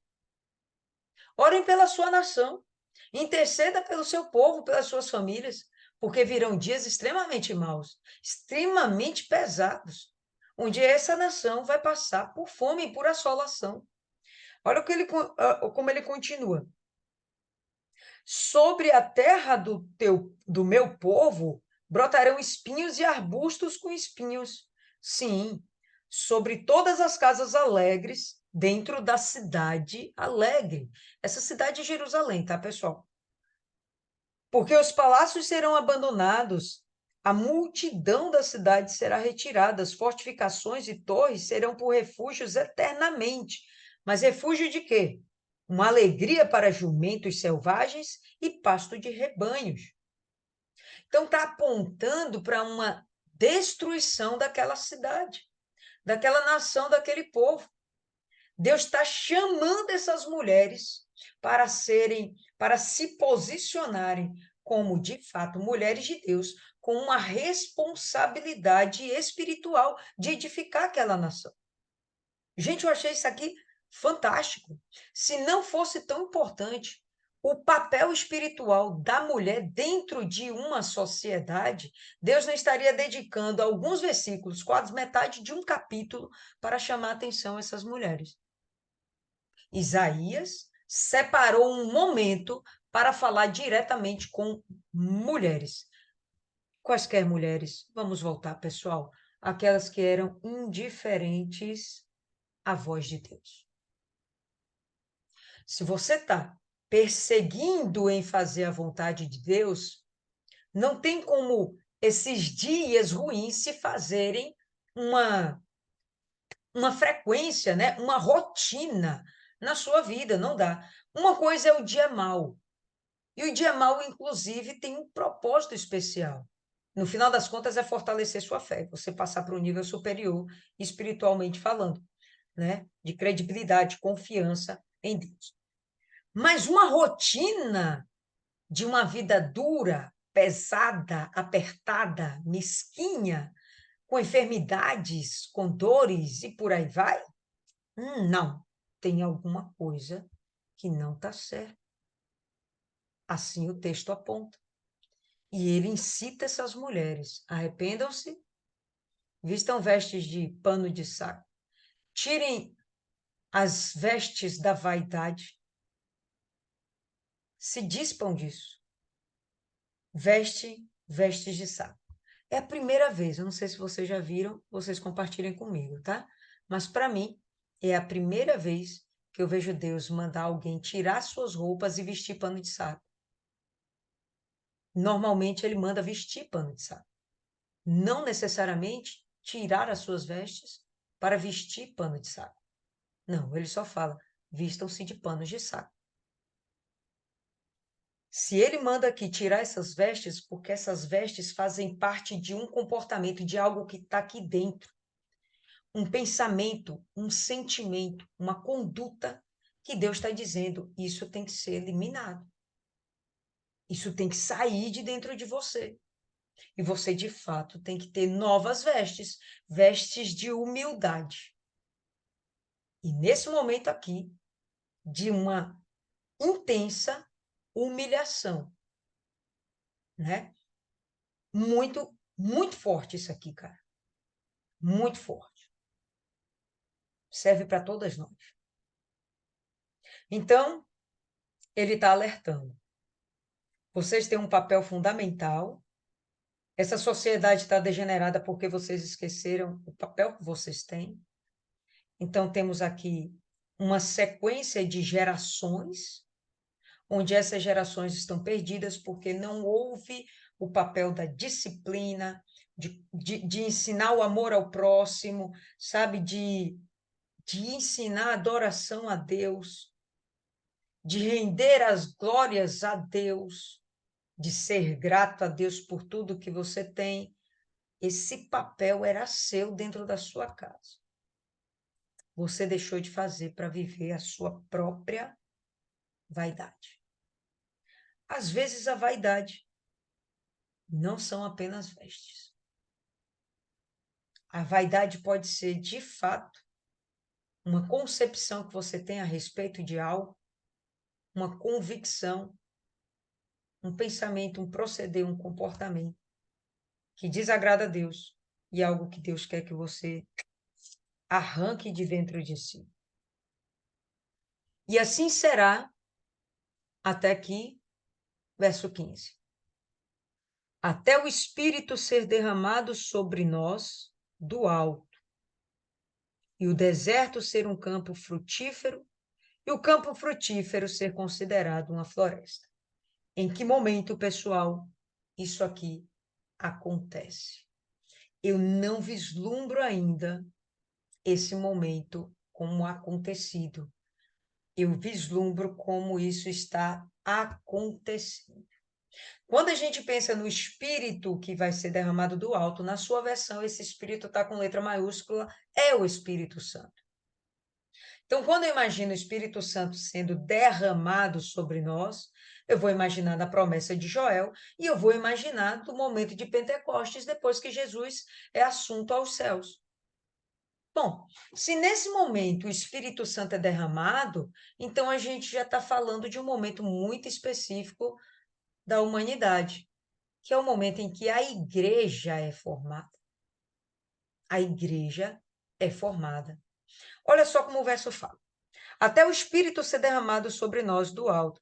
Orem pela sua nação, interceda pelo seu povo, pelas suas famílias, porque virão dias extremamente maus, extremamente pesados, onde essa nação vai passar por fome e por assolação. Olha como ele continua. Sobre a terra do meu povo brotarão espinhos e arbustos com espinhos. Sim, sobre todas as casas alegres, dentro da cidade alegre. Essa cidade é Jerusalém, tá, pessoal? Porque os palácios serão abandonados, a multidão da cidade será retirada, as fortificações e torres serão por refúgios eternamente. Mas refúgio de quê? Uma alegria para jumentos selvagens e pasto de rebanhos. Então, está apontando para uma destruição daquela cidade, daquela nação, daquele povo. Deus está chamando essas mulheres para se posicionarem como, de fato, mulheres de Deus, com uma responsabilidade espiritual de edificar aquela nação. Gente, eu achei isso aqui fantástico. Se não fosse tão importante o papel espiritual da mulher dentro de uma sociedade, Deus não estaria dedicando alguns versículos, quase metade de um capítulo, para chamar a atenção a essas mulheres. Isaías separou um momento para falar diretamente com mulheres. Quaisquer mulheres, vamos voltar, pessoal, aquelas que eram indiferentes à voz de Deus. Se você está perseguindo em fazer a vontade de Deus, não tem como esses dias ruins se fazerem uma frequência, né? Uma rotina na sua vida, não dá. Uma coisa é o dia mau. E o dia mau, inclusive, tem um propósito especial. No final das contas, é fortalecer sua fé, você passar para um nível superior, espiritualmente falando, né? De credibilidade, confiança em Deus. Mas uma rotina de uma vida dura, pesada, apertada, mesquinha, com enfermidades, com dores e por aí vai, não, tem alguma coisa que não está certa. Assim o texto aponta. E ele incita essas mulheres: arrependam-se, vistam vestes de pano de saco, tirem as vestes da vaidade, se dispam disso, vestes de saco. É a primeira vez, eu não sei se vocês já viram, vocês compartilhem comigo, tá? Mas para mim, é a primeira vez que eu vejo Deus mandar alguém tirar suas roupas e vestir pano de saco. Normalmente ele manda vestir pano de saco. Não necessariamente tirar as suas vestes para vestir pano de saco. Não, ele só fala, vistam-se de panos de saco. Se ele manda aqui tirar essas vestes, porque essas vestes fazem parte de um comportamento, de algo que está aqui dentro. Um pensamento, um sentimento, uma conduta que Deus está dizendo, isso tem que ser eliminado. Isso tem que sair de dentro de você. E você, de fato, tem que ter novas vestes, vestes de humildade. E nesse momento aqui, de uma intensa humilhação, né? Muito, muito forte isso aqui, cara. Muito forte. Serve para todas nós. Então, ele está alertando. Vocês têm um papel fundamental. Essa sociedade está degenerada porque vocês esqueceram o papel que vocês têm. Então, temos aqui uma sequência de gerações, onde essas gerações estão perdidas porque não houve o papel da disciplina, de ensinar o amor ao próximo, sabe? De ensinar a adoração a Deus, de render as glórias a Deus, de ser grato a Deus por tudo que você tem. Esse papel era seu dentro da sua casa. Você deixou de fazer para viver a sua própria vaidade. Às vezes a vaidade não são apenas vestes. A vaidade pode ser, de fato, uma concepção que você tem a respeito de algo, uma convicção, um pensamento, um proceder, um comportamento que desagrada a Deus e algo que Deus quer que você arranque de dentro de si. E assim será até aqui, verso 15. Até o Espírito ser derramado sobre nós do alto, e o deserto ser um campo frutífero, e o campo frutífero ser considerado uma floresta. Em que momento, pessoal, isso aqui acontece? Eu não vislumbro ainda esse momento como acontecido. Eu vislumbro como isso está acontecendo. Quando a gente pensa no Espírito que vai ser derramado do alto, na sua versão, esse Espírito está com letra maiúscula, é o Espírito Santo. Então, quando eu imagino o Espírito Santo sendo derramado sobre nós, eu vou imaginar da promessa de Joel e eu vou imaginar do momento de Pentecostes, depois que Jesus é assunto aos céus. Bom, se nesse momento o Espírito Santo é derramado, então a gente já está falando de um momento muito específico da humanidade, que é o momento em que a igreja é formada. A igreja é formada. Olha só como o verso fala. Até o Espírito ser derramado sobre nós do alto.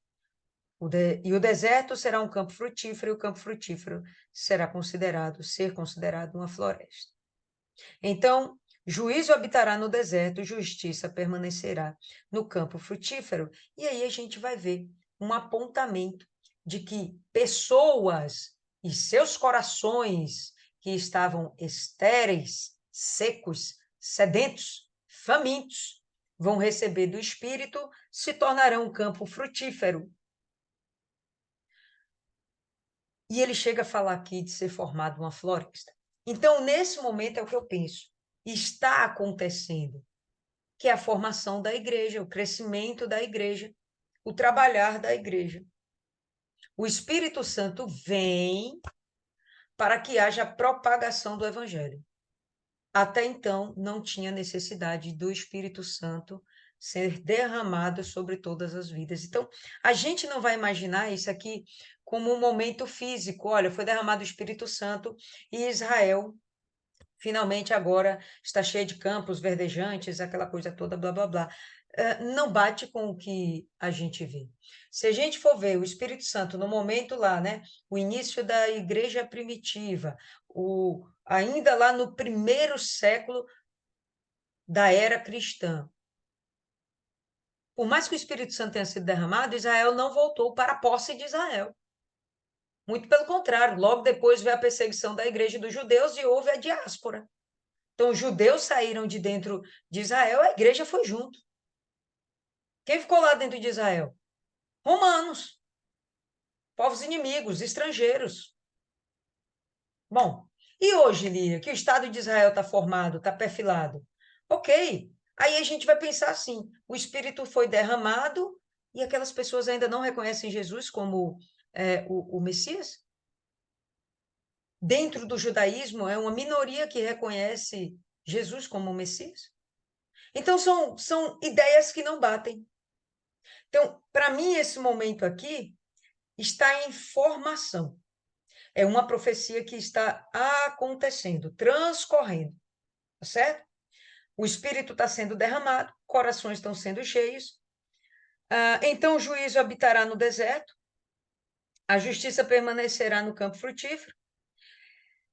E o deserto será um campo frutífero, e o campo frutífero será ser considerado uma floresta. Então, juízo habitará no deserto, justiça permanecerá no campo frutífero. E aí a gente vai ver um apontamento de que pessoas e seus corações que estavam estéreis, secos, sedentos, famintos, vão receber do Espírito, se tornarão um campo frutífero. E ele chega a falar aqui de ser formado uma floresta. Então, nesse momento é o que eu penso. Está acontecendo, que é a formação da igreja, o crescimento da igreja, o trabalhar da igreja. O Espírito Santo vem para que haja propagação do evangelho. Até então, não tinha necessidade do Espírito Santo ser derramado sobre todas as vidas. Então, a gente não vai imaginar isso aqui como um momento físico. Olha, foi derramado o Espírito Santo e Israel finalmente agora está cheia de campos verdejantes, aquela coisa toda, blá, blá, blá. Não bate com o que a gente vê. Se a gente for ver o Espírito Santo no momento lá, né, o início da igreja primitiva, ainda lá no primeiro século da era cristã, por mais que o Espírito Santo tenha sido derramado, Israel não voltou para a posse de Israel. Muito pelo contrário, logo depois veio a perseguição da igreja dos judeus e houve a diáspora. Então, os judeus saíram de dentro de Israel, a igreja foi junto. Quem ficou lá dentro de Israel? Romanos, povos inimigos, estrangeiros. Bom, e hoje, Líria, que o Estado de Israel está formado, está perfilado? Ok, aí a gente vai pensar assim, o Espírito foi derramado e aquelas pessoas ainda não reconhecem Jesus como o Messias? Dentro do judaísmo, é uma minoria que reconhece Jesus como o Messias. Então, são ideias que não batem. Então, para mim, esse momento aqui está em formação. É uma profecia que está acontecendo, transcorrendo, tá certo? O Espírito está sendo derramado, corações estão sendo cheios. Então, o juízo habitará no deserto, a justiça permanecerá no campo frutífero,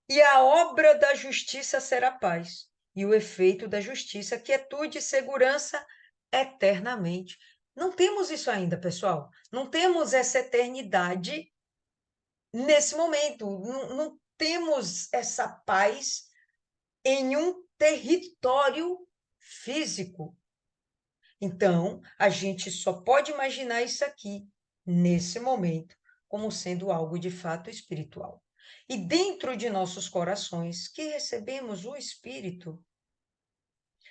e a obra da justiça será paz, e o efeito da justiça, quietude e segurança eternamente. Não temos isso ainda, pessoal. Não temos essa eternidade nesse momento. Não temos essa paz em um território físico. Então, a gente só pode imaginar isso aqui, nesse momento, como sendo algo de fato espiritual. E dentro de nossos corações, que recebemos o Espírito,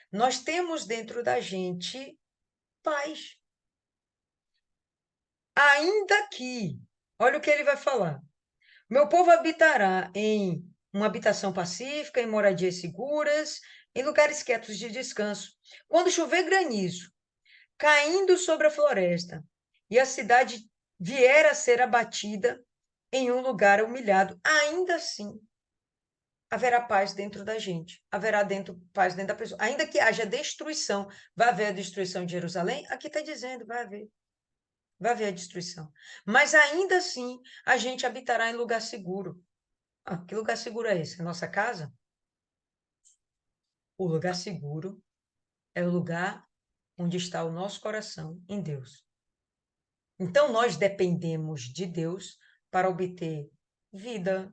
nós temos dentro da gente paz. Ainda que, olha o que ele vai falar: meu povo habitará em uma habitação pacífica, em moradias seguras, em lugares quietos de descanso. Quando chover granizo, caindo sobre a floresta, e a cidade vier a ser abatida em um lugar humilhado, ainda assim haverá paz dentro da gente, haverá paz dentro da pessoa. Ainda que haja destruição, vai haver a destruição de Jerusalém? Aqui está dizendo, vai haver a destruição. Mas ainda assim, a gente habitará em lugar seguro. Que lugar seguro é esse? A nossa casa? O lugar seguro é o lugar onde está o nosso coração em Deus. Então, nós dependemos de Deus para obter vida,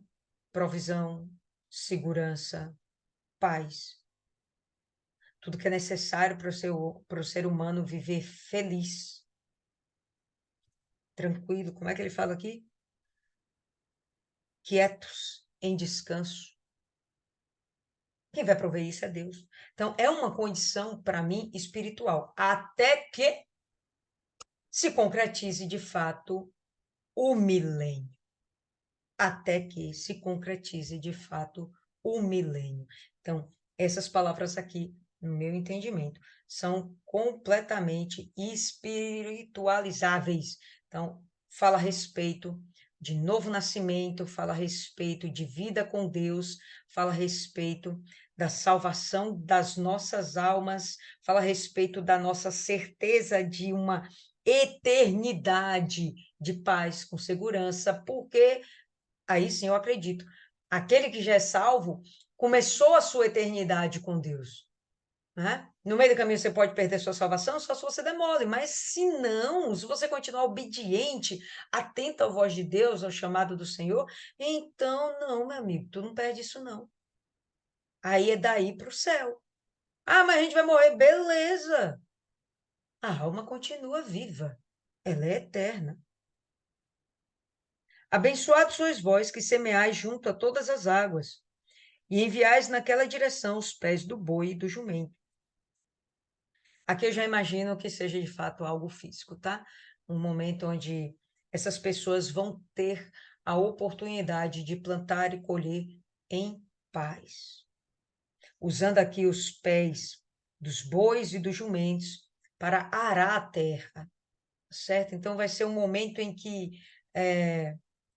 provisão, segurança, paz. Tudo que é necessário para o ser humano viver feliz, tranquilo. Como é que ele fala aqui? Quietos, em descanso. Quem vai prover isso é Deus. Então, é uma condição, para mim, espiritual. Até que se concretize, de fato, o milênio. Até que se concretize, de fato, o milênio. Então, essas palavras aqui, no meu entendimento, são completamente espiritualizáveis. Então, fala a respeito de novo nascimento, fala a respeito de vida com Deus, fala a respeito da salvação das nossas almas, fala a respeito da nossa certeza de uma eternidade de paz com segurança, porque aí sim eu acredito. Aquele que já é salvo começou a sua eternidade com Deus. Né? No meio do caminho você pode perder sua salvação só se você demole, mas se não, se você continuar obediente, atento à voz de Deus, ao chamado do Senhor, então não, meu amigo, tu não perde isso não. Aí é daí para o céu. Mas a gente vai morrer, beleza. A alma continua viva, ela é eterna. Abençoados sois vós que semeais junto a todas as águas, e enviais naquela direção os pés do boi e do jumento. Aqui eu já imagino que seja de fato algo físico, tá? Um momento onde essas pessoas vão ter a oportunidade de plantar e colher em paz, usando aqui os pés dos bois e dos jumentos para arar a terra, certo? Então vai ser um momento em que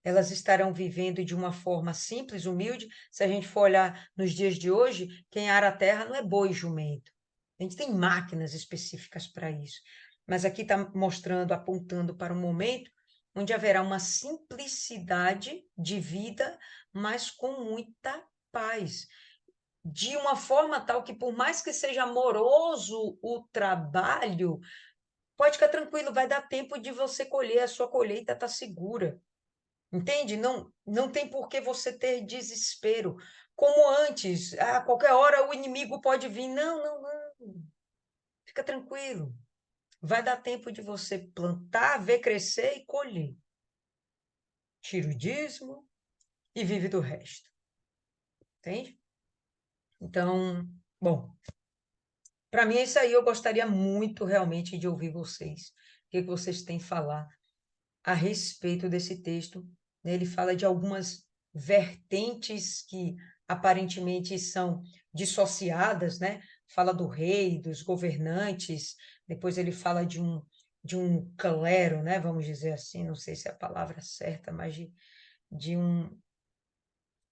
elas estarão vivendo de uma forma simples, humilde. Se a gente for olhar nos dias de hoje, quem ara a terra não é boi e jumento. A gente tem máquinas específicas para isso. Mas aqui está mostrando, apontando para um momento onde haverá uma simplicidade de vida, mas com muita paz. De uma forma tal que, por mais que seja amoroso o trabalho, pode ficar tranquilo, vai dar tempo de você colher, a sua colheita está segura. Entende? Não tem por que você ter desespero. Como antes, a qualquer hora o inimigo pode vir. Não, não, não. Fica tranquilo. Vai dar tempo de você plantar, ver crescer e colher. Tira o dízimo e vive do resto. Entende? Então, bom, para mim é isso aí. Eu gostaria muito realmente de ouvir vocês. O que vocês têm a falar a respeito desse texto, né? Ele fala de algumas vertentes que aparentemente são dissociadas, né? Fala do rei, dos governantes, depois ele fala de um clero, né? Vamos dizer assim, não sei se é a palavra certa, mas de um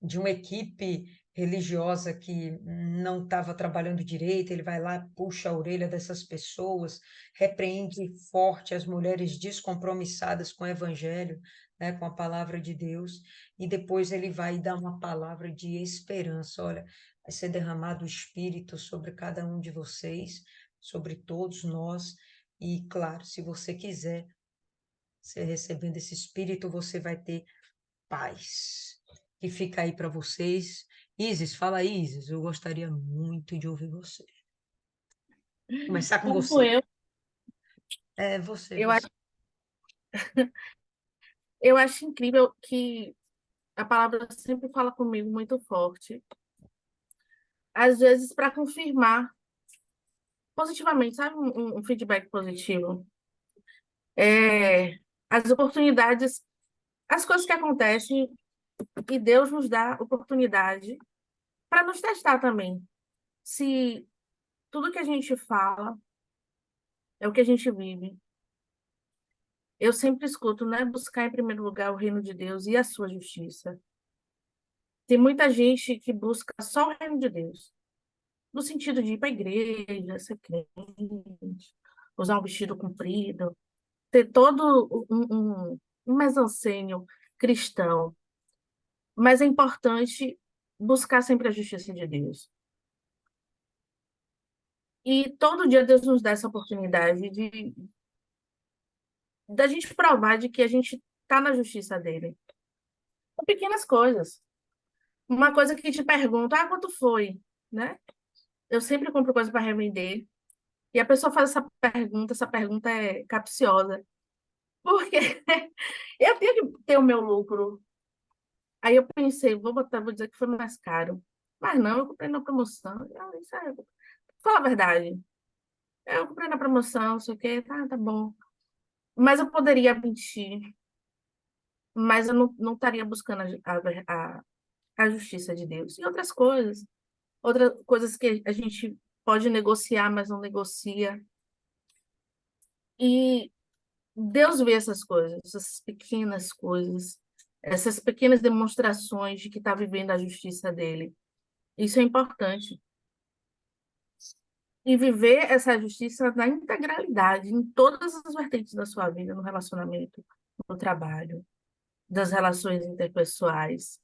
de uma equipe religiosa que não estava trabalhando direito, ele vai lá, puxa a orelha dessas pessoas, repreende forte as mulheres descompromissadas com o evangelho, né, com a palavra de Deus, e depois ele vai dar uma palavra de esperança. Olha, vai ser derramado o Espírito sobre cada um de vocês, sobre todos nós, e claro, se você quiser, você recebendo esse Espírito, você vai ter paz que fica aí para vocês. Isis, fala aí, Isis, eu gostaria muito de ouvir você. Começar com Como você. eu, É você, eu você. acho, eu acho incrível que a palavra sempre fala comigo muito forte. Às vezes, para confirmar positivamente, sabe, um feedback positivo. É, as oportunidades, as coisas que acontecem, e Deus nos dá oportunidade para nos testar também. Se tudo que a gente fala é o que a gente vive. Eu sempre escuto, né? Buscar em primeiro lugar o reino de Deus e a sua justiça. Tem muita gente que busca só o reino de Deus, no sentido de ir para a igreja, ser crente, usar um vestido comprido, ter todo um mise-en-scène cristão. Mas é importante buscar sempre a justiça de Deus. E todo dia Deus nos dá essa oportunidade de da gente provar de que a gente está na justiça dele. Com pequenas coisas. Uma coisa que te pergunta, quanto foi? Né? Eu sempre compro coisa para revender. E a pessoa faz essa pergunta é capciosa. Porque eu tenho que ter o meu lucro. Aí eu pensei, vou dizer que foi mais caro. Mas não, eu comprei na promoção. Isso fala a verdade. Eu comprei na promoção, não sei o quê, tá bom. Mas eu poderia mentir, mas eu não estaria buscando a justiça de Deus. E outras coisas que a gente pode negociar, mas não negocia. E Deus vê essas coisas, essas pequenas coisas, essas pequenas demonstrações de que está vivendo a justiça dele. Isso é importante. E viver essa justiça na integralidade, em todas as vertentes da sua vida, no relacionamento, no trabalho, das relações interpessoais.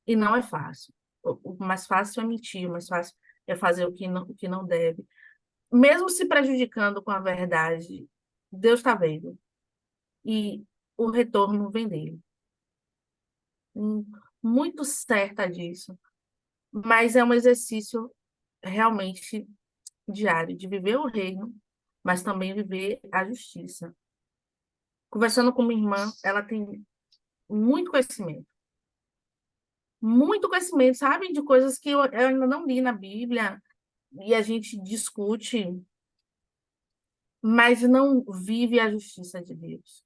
E não é fácil. O mais fácil é mentir, o mais fácil é fazer o que não deve. Mesmo se prejudicando com a verdade, Deus está vendo. E o retorno vem dele. Hum, Muito certa disso. Mas é um exercício realmente diário de viver o reino, mas também viver a justiça. Conversando com minha irmã, ela tem muito conhecimento, sabe, de coisas que eu ainda não li na Bíblia, e a gente discute, mas não vive a justiça de Deus.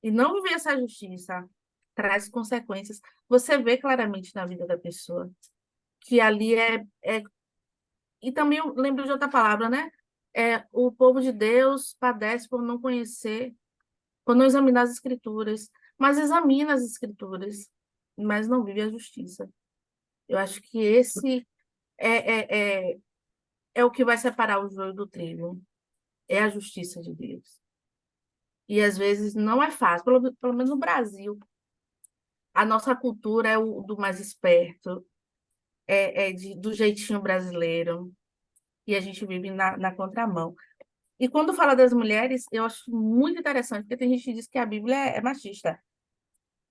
E não viver essa justiça traz consequências. Você vê claramente na vida da pessoa que ali é. E também eu lembro de outra palavra, né? O povo de Deus padece por não conhecer, por não examinar as Escrituras, mas examina as Escrituras, mas não vive a justiça. Eu acho que esse é, é, é, é o que vai separar o joio do trigo, é a justiça de Deus. E às vezes não é fácil, pelo menos no Brasil. A nossa cultura é o do mais esperto, do jeitinho brasileiro, e a gente vive na contramão. E quando fala das mulheres, eu acho muito interessante, porque tem gente que diz que a Bíblia é machista.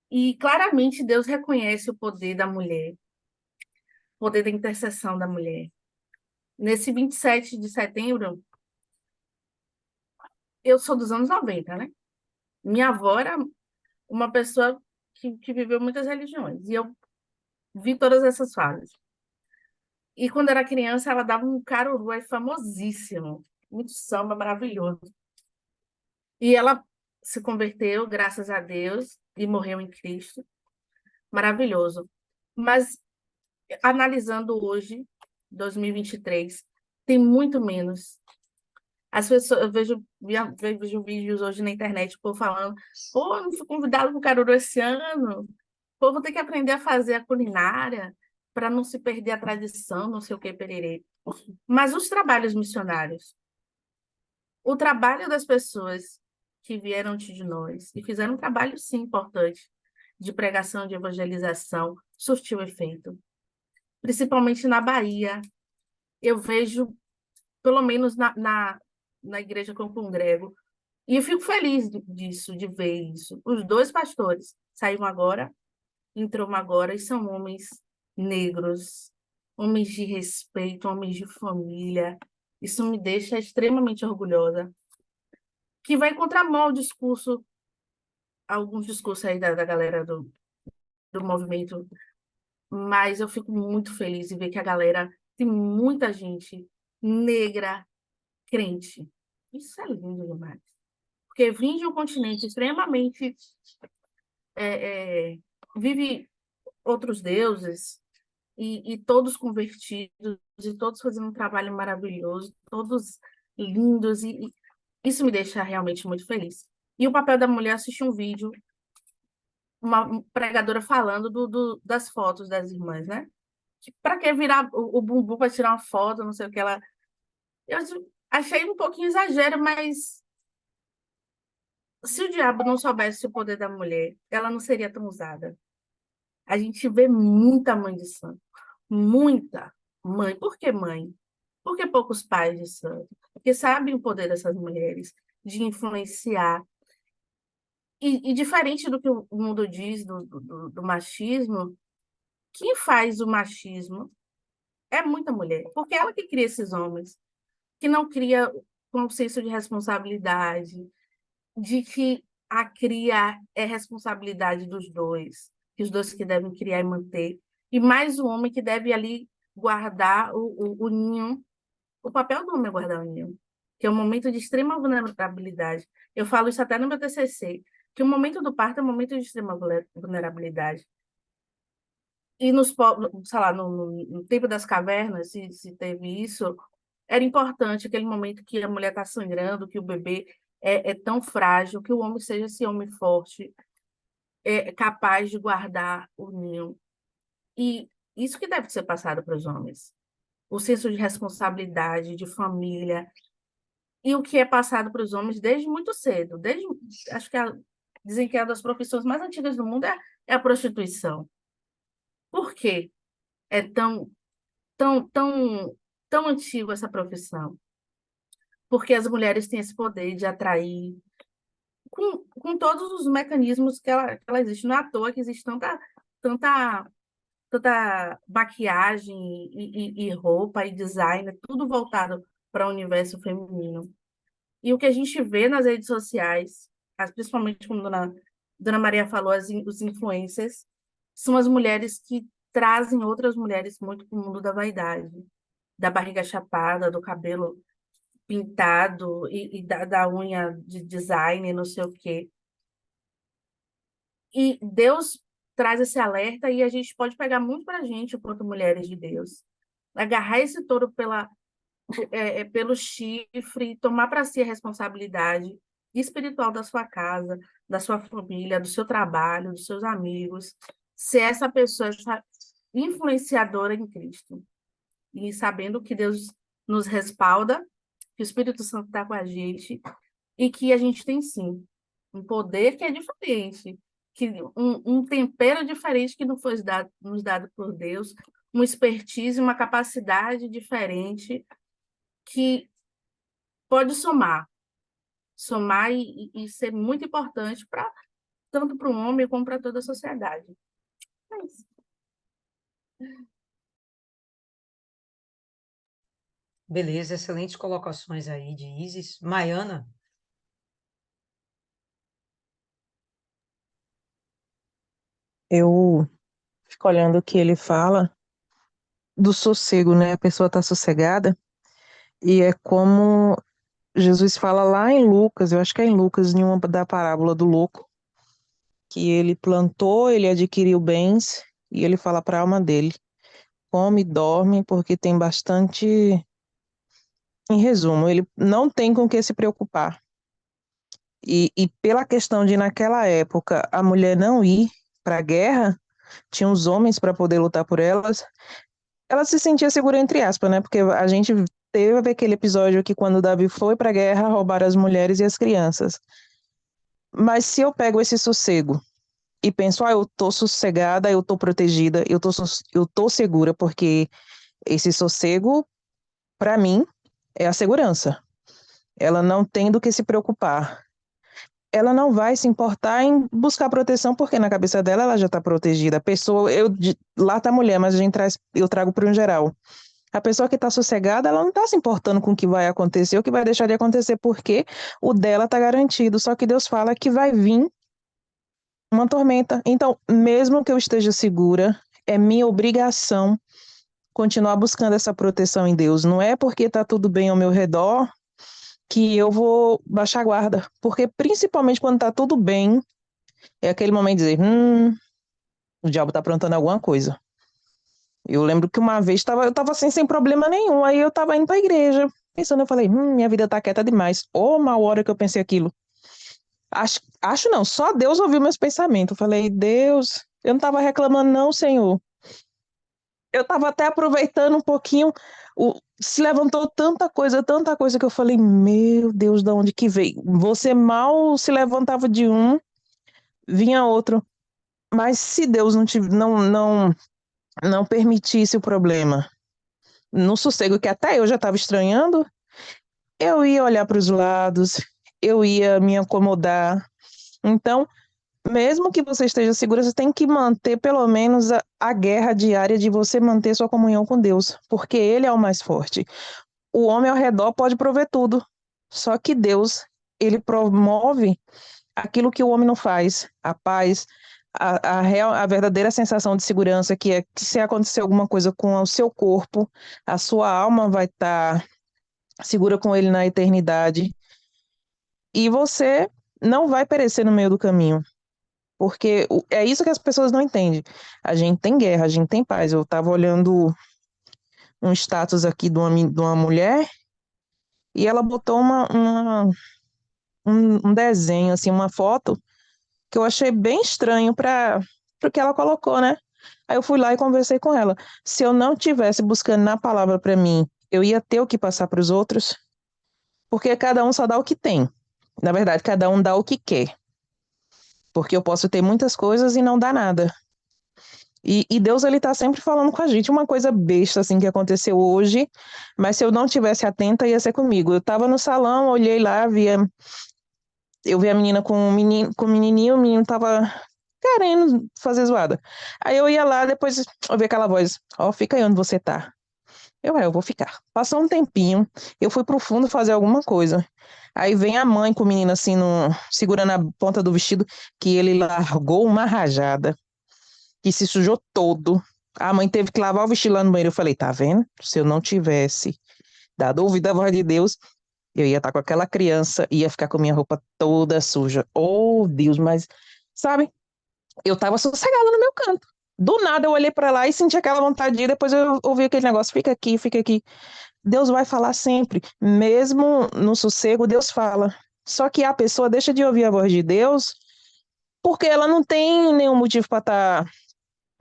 E claramente Deus reconhece o poder da mulher, o poder da intercessão da mulher. Nesse 27 de setembro, eu sou dos anos 90, né? Minha avó era uma pessoa que viveu muitas religiões, e eu vi todas essas fases. E quando era criança, ela dava um caruru aí famosíssimo, muito samba maravilhoso. E ela se converteu, graças a Deus, e morreu em Cristo. Maravilhoso. Mas, analisando hoje, 2023, tem muito menos. As pessoas, eu vejo vídeos hoje na internet, o povo falando, pô, eu não fui convidado para o Caruru esse ano, pô, vou ter que aprender a fazer a culinária para não se perder a tradição, não sei o que, pererê. Mas os trabalhos missionários, o trabalho das pessoas que vieram antes de nós e fizeram um trabalho, sim, importante, de pregação, de evangelização, surtiu efeito. Principalmente na Bahia, eu vejo, pelo menos na igreja que eu congrego, e eu fico feliz disso, de ver isso. Os dois pastores saíram agora, entrou agora, e são homens negros, homens de respeito, homens de família. Isso me deixa extremamente orgulhosa. Que vai contramão ao discurso, alguns discursos aí da galera do movimento, mas eu fico muito feliz em ver que a galera tem muita gente negra, crente. Isso é lindo demais. Porque vim de um continente extremamente é, é, vive outros deuses e todos convertidos e todos fazendo um trabalho maravilhoso, todos lindos e isso me deixa realmente muito feliz. E o papel da mulher, assistir um vídeo, uma pregadora falando das fotos das irmãs, né? Para que virar o bumbum para tirar uma foto, não sei o que ela. Eu achei um pouquinho exagero, mas se o diabo não soubesse o poder da mulher, ela não seria tão usada. A gente vê muita mãe de santo, muita mãe. Por que mãe? Por que poucos pais de santo? Porque sabem o poder dessas mulheres de influenciar. E diferente do que o mundo diz do machismo, quem faz o machismo é muita mulher, porque ela que cria esses homens, que não cria com senso de responsabilidade, de que a cria é responsabilidade dos dois, que os dois que devem criar e manter, e mais o homem que deve ali guardar o ninho. O papel do homem é guardar o ninho, que é um momento de extrema vulnerabilidade. Eu falo isso até no meu TCC, que o momento do parto é um momento de extrema vulnerabilidade. E sei lá, no tempo das cavernas, se teve isso, era importante aquele momento que a mulher está sangrando, que o bebê é tão frágil, que o homem seja esse homem forte, capaz de guardar o ninho. E isso que deve ser passado para os homens. O senso de responsabilidade, de família, e o que é passado para os homens desde muito cedo. Acho que dizem que é uma das profissões mais antigas do mundo é a prostituição. Por quê? É tão, tão, tão antigo essa profissão? Porque as mulheres têm esse poder de atrair com todos os mecanismos que ela existe. Não é à toa que existe tanta, tanta maquiagem e roupa e design, tudo voltado para o universo feminino. E o que a gente vê nas redes sociais, principalmente como Dona Maria falou, os influencers, são as mulheres que trazem outras mulheres muito para o mundo da vaidade, da barriga chapada, do cabelo pintado e da unha de design, não sei o quê. E Deus traz esse alerta e a gente pode pegar muito para a gente, enquanto mulheres de Deus. Agarrar esse touro pelo chifre, tomar para si a responsabilidade espiritual da sua casa, da sua família, do seu trabalho, dos seus amigos, ser essa pessoa, essa influenciadora em Cristo. E sabendo que Deus nos respalda, que o Espírito Santo está com a gente e que a gente tem sim um poder que é diferente, que um tempero diferente que nos dado por Deus, uma expertise, uma capacidade diferente que pode somar e ser muito importante tanto para o homem como para toda a sociedade. É isso. Beleza, excelentes colocações aí de Isis. Maiana, Eu fico olhando o que ele fala do sossego, né? A pessoa está sossegada e é como Jesus fala lá em Lucas, eu acho que é em Lucas, em uma da parábola do louco, que ele plantou, ele adquiriu bens, e ele fala para a alma dele: come, dorme, porque tem bastante. Em resumo, ele não tem com o que se preocupar. E pela questão de, naquela época, a mulher não ir para a guerra, tinha os homens para poder lutar por elas, ela se sentia segura, entre aspas, né? Porque a gente teve aquele episódio que, quando Davi foi para a guerra, roubaram as mulheres e as crianças. Mas se eu pego esse sossego e penso, eu tô sossegada, eu tô protegida, eu tô segura, porque esse sossego, para mim, é a segurança. Ela não tem do que se preocupar. Ela não vai se importar em buscar proteção, porque na cabeça dela ela já está protegida. A pessoa, lá tá a mulher, mas eu trago para um geral. A pessoa que está sossegada, ela não está se importando com o que vai acontecer, o que vai deixar de acontecer, porque o dela está garantido. Só que Deus fala que vai vir uma tormenta. Então, mesmo que eu esteja segura, é minha obrigação continuar buscando essa proteção em Deus. Não é porque está tudo bem ao meu redor que eu vou baixar a guarda. Porque, principalmente quando está tudo bem, é aquele momento de dizer, o diabo está aprontando alguma coisa. Eu lembro que uma vez eu estava assim, sem problema nenhum, aí eu estava indo para a igreja, pensando, eu falei, minha vida está quieta demais. Ô, mal hora que eu pensei aquilo. Acho não, só Deus ouviu meus pensamentos. Eu falei, Deus, eu não estava reclamando não, Senhor. Eu estava até aproveitando um pouquinho, se levantou tanta coisa que eu falei, meu Deus, de onde que veio? Você mal se levantava de um, vinha outro. Mas se Deus não permitisse o problema, no sossego que até eu já estava estranhando, eu ia olhar para os lados, eu ia me acomodar. Então, mesmo que você esteja segura, você tem que manter pelo menos a guerra diária de você manter sua comunhão com Deus, porque Ele é o mais forte. O homem ao redor pode prover tudo, só que Deus, Ele promove aquilo que o homem não faz, a paz, a verdadeira sensação de segurança, que é que se acontecer alguma coisa com o seu corpo, a sua alma vai estar segura com Ele na eternidade, e você não vai perecer no meio do caminho. Porque é isso que as pessoas não entendem. A gente tem guerra, a gente tem paz. Eu estava olhando um status aqui de uma mulher e ela botou um desenho, assim, uma foto que eu achei bem estranho para o que ela colocou, né? Aí eu fui lá e conversei com ela. Se eu não tivesse buscando na palavra para mim, eu ia ter o que passar para os outros, porque cada um só dá o que tem. Na verdade, cada um dá o que quer. Porque eu posso ter muitas coisas e não dar nada. E Deus, ele tá sempre falando com a gente. Uma coisa besta, assim, que aconteceu hoje, mas se eu não tivesse atenta, ia ser comigo. Eu tava no salão, olhei lá, eu vi a menina com o menininho, o menino tava querendo fazer zoada. Aí eu ia lá, depois ouvi aquela voz, fica aí onde você tá. Eu vou ficar. Passou um tempinho, eu fui pro fundo fazer alguma coisa. Aí vem a mãe com o menino, assim, segurando a ponta do vestido, que ele largou uma rajada que se sujou todo. A mãe teve que lavar o vestido lá no banheiro. Eu falei, tá vendo? Se eu não tivesse dado ouvido à voz de Deus, eu ia estar com aquela criança, ia ficar com minha roupa toda suja. Oh, Deus, mas, sabe, eu tava sossegada no meu canto. Do nada eu olhei para lá e senti aquela vontade de ir, depois eu ouvi aquele negócio, fica aqui, fica aqui. Deus vai falar sempre, mesmo no sossego, Deus fala. Só que a pessoa deixa de ouvir a voz de Deus porque ela não tem nenhum motivo para estar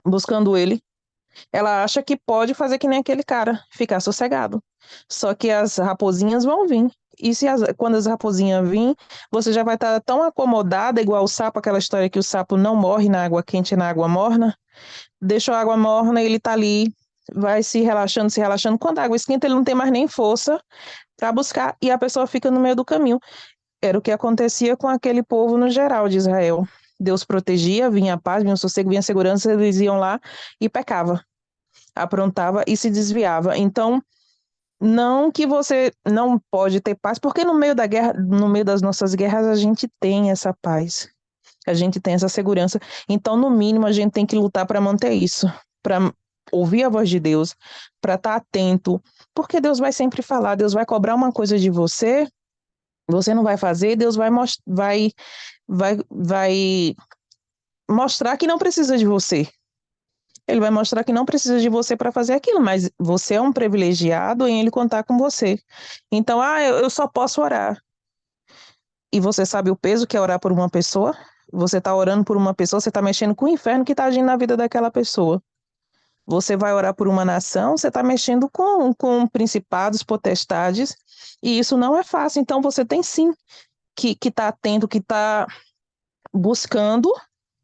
buscando ele. Ela acha que pode fazer que nem aquele cara, ficar sossegado. Só que as raposinhas vão vir. E quando as raposinhas virem, você já vai estar tão acomodada, igual o sapo, aquela história que o sapo não morre na água quente e na água morna. Deixou a água morna, ele tá ali, vai se relaxando, se relaxando. Quando a água esquenta, ele não tem mais nem força para buscar, e a pessoa fica no meio do caminho. Era o que acontecia com aquele povo no geral de Israel. Deus protegia, vinha a paz, vinha o sossego, vinha a segurança, eles iam lá e pecava, aprontava e se desviava. Então, não que você não pode ter paz, porque no meio da guerra, no meio das nossas guerras, a gente tem essa paz, a gente tem essa segurança. Então, no mínimo, a gente tem que lutar para manter isso, para ouvir a voz de Deus, para estar atento, porque Deus vai sempre falar, Deus vai cobrar uma coisa de você, e Deus vai sempre falar, Você não vai fazer, Deus vai mostrar que não precisa de você. Ele vai mostrar que não precisa de você para fazer aquilo, mas você é um privilegiado em ele contar com você. Então, eu só posso orar. E você sabe o peso que é orar por uma pessoa? Você está orando por uma pessoa, você está mexendo com o inferno que está agindo na vida daquela pessoa. Você vai orar por uma nação, você está mexendo com principados, potestades, e isso não é fácil. Então, você tem sim que estar atento, que está buscando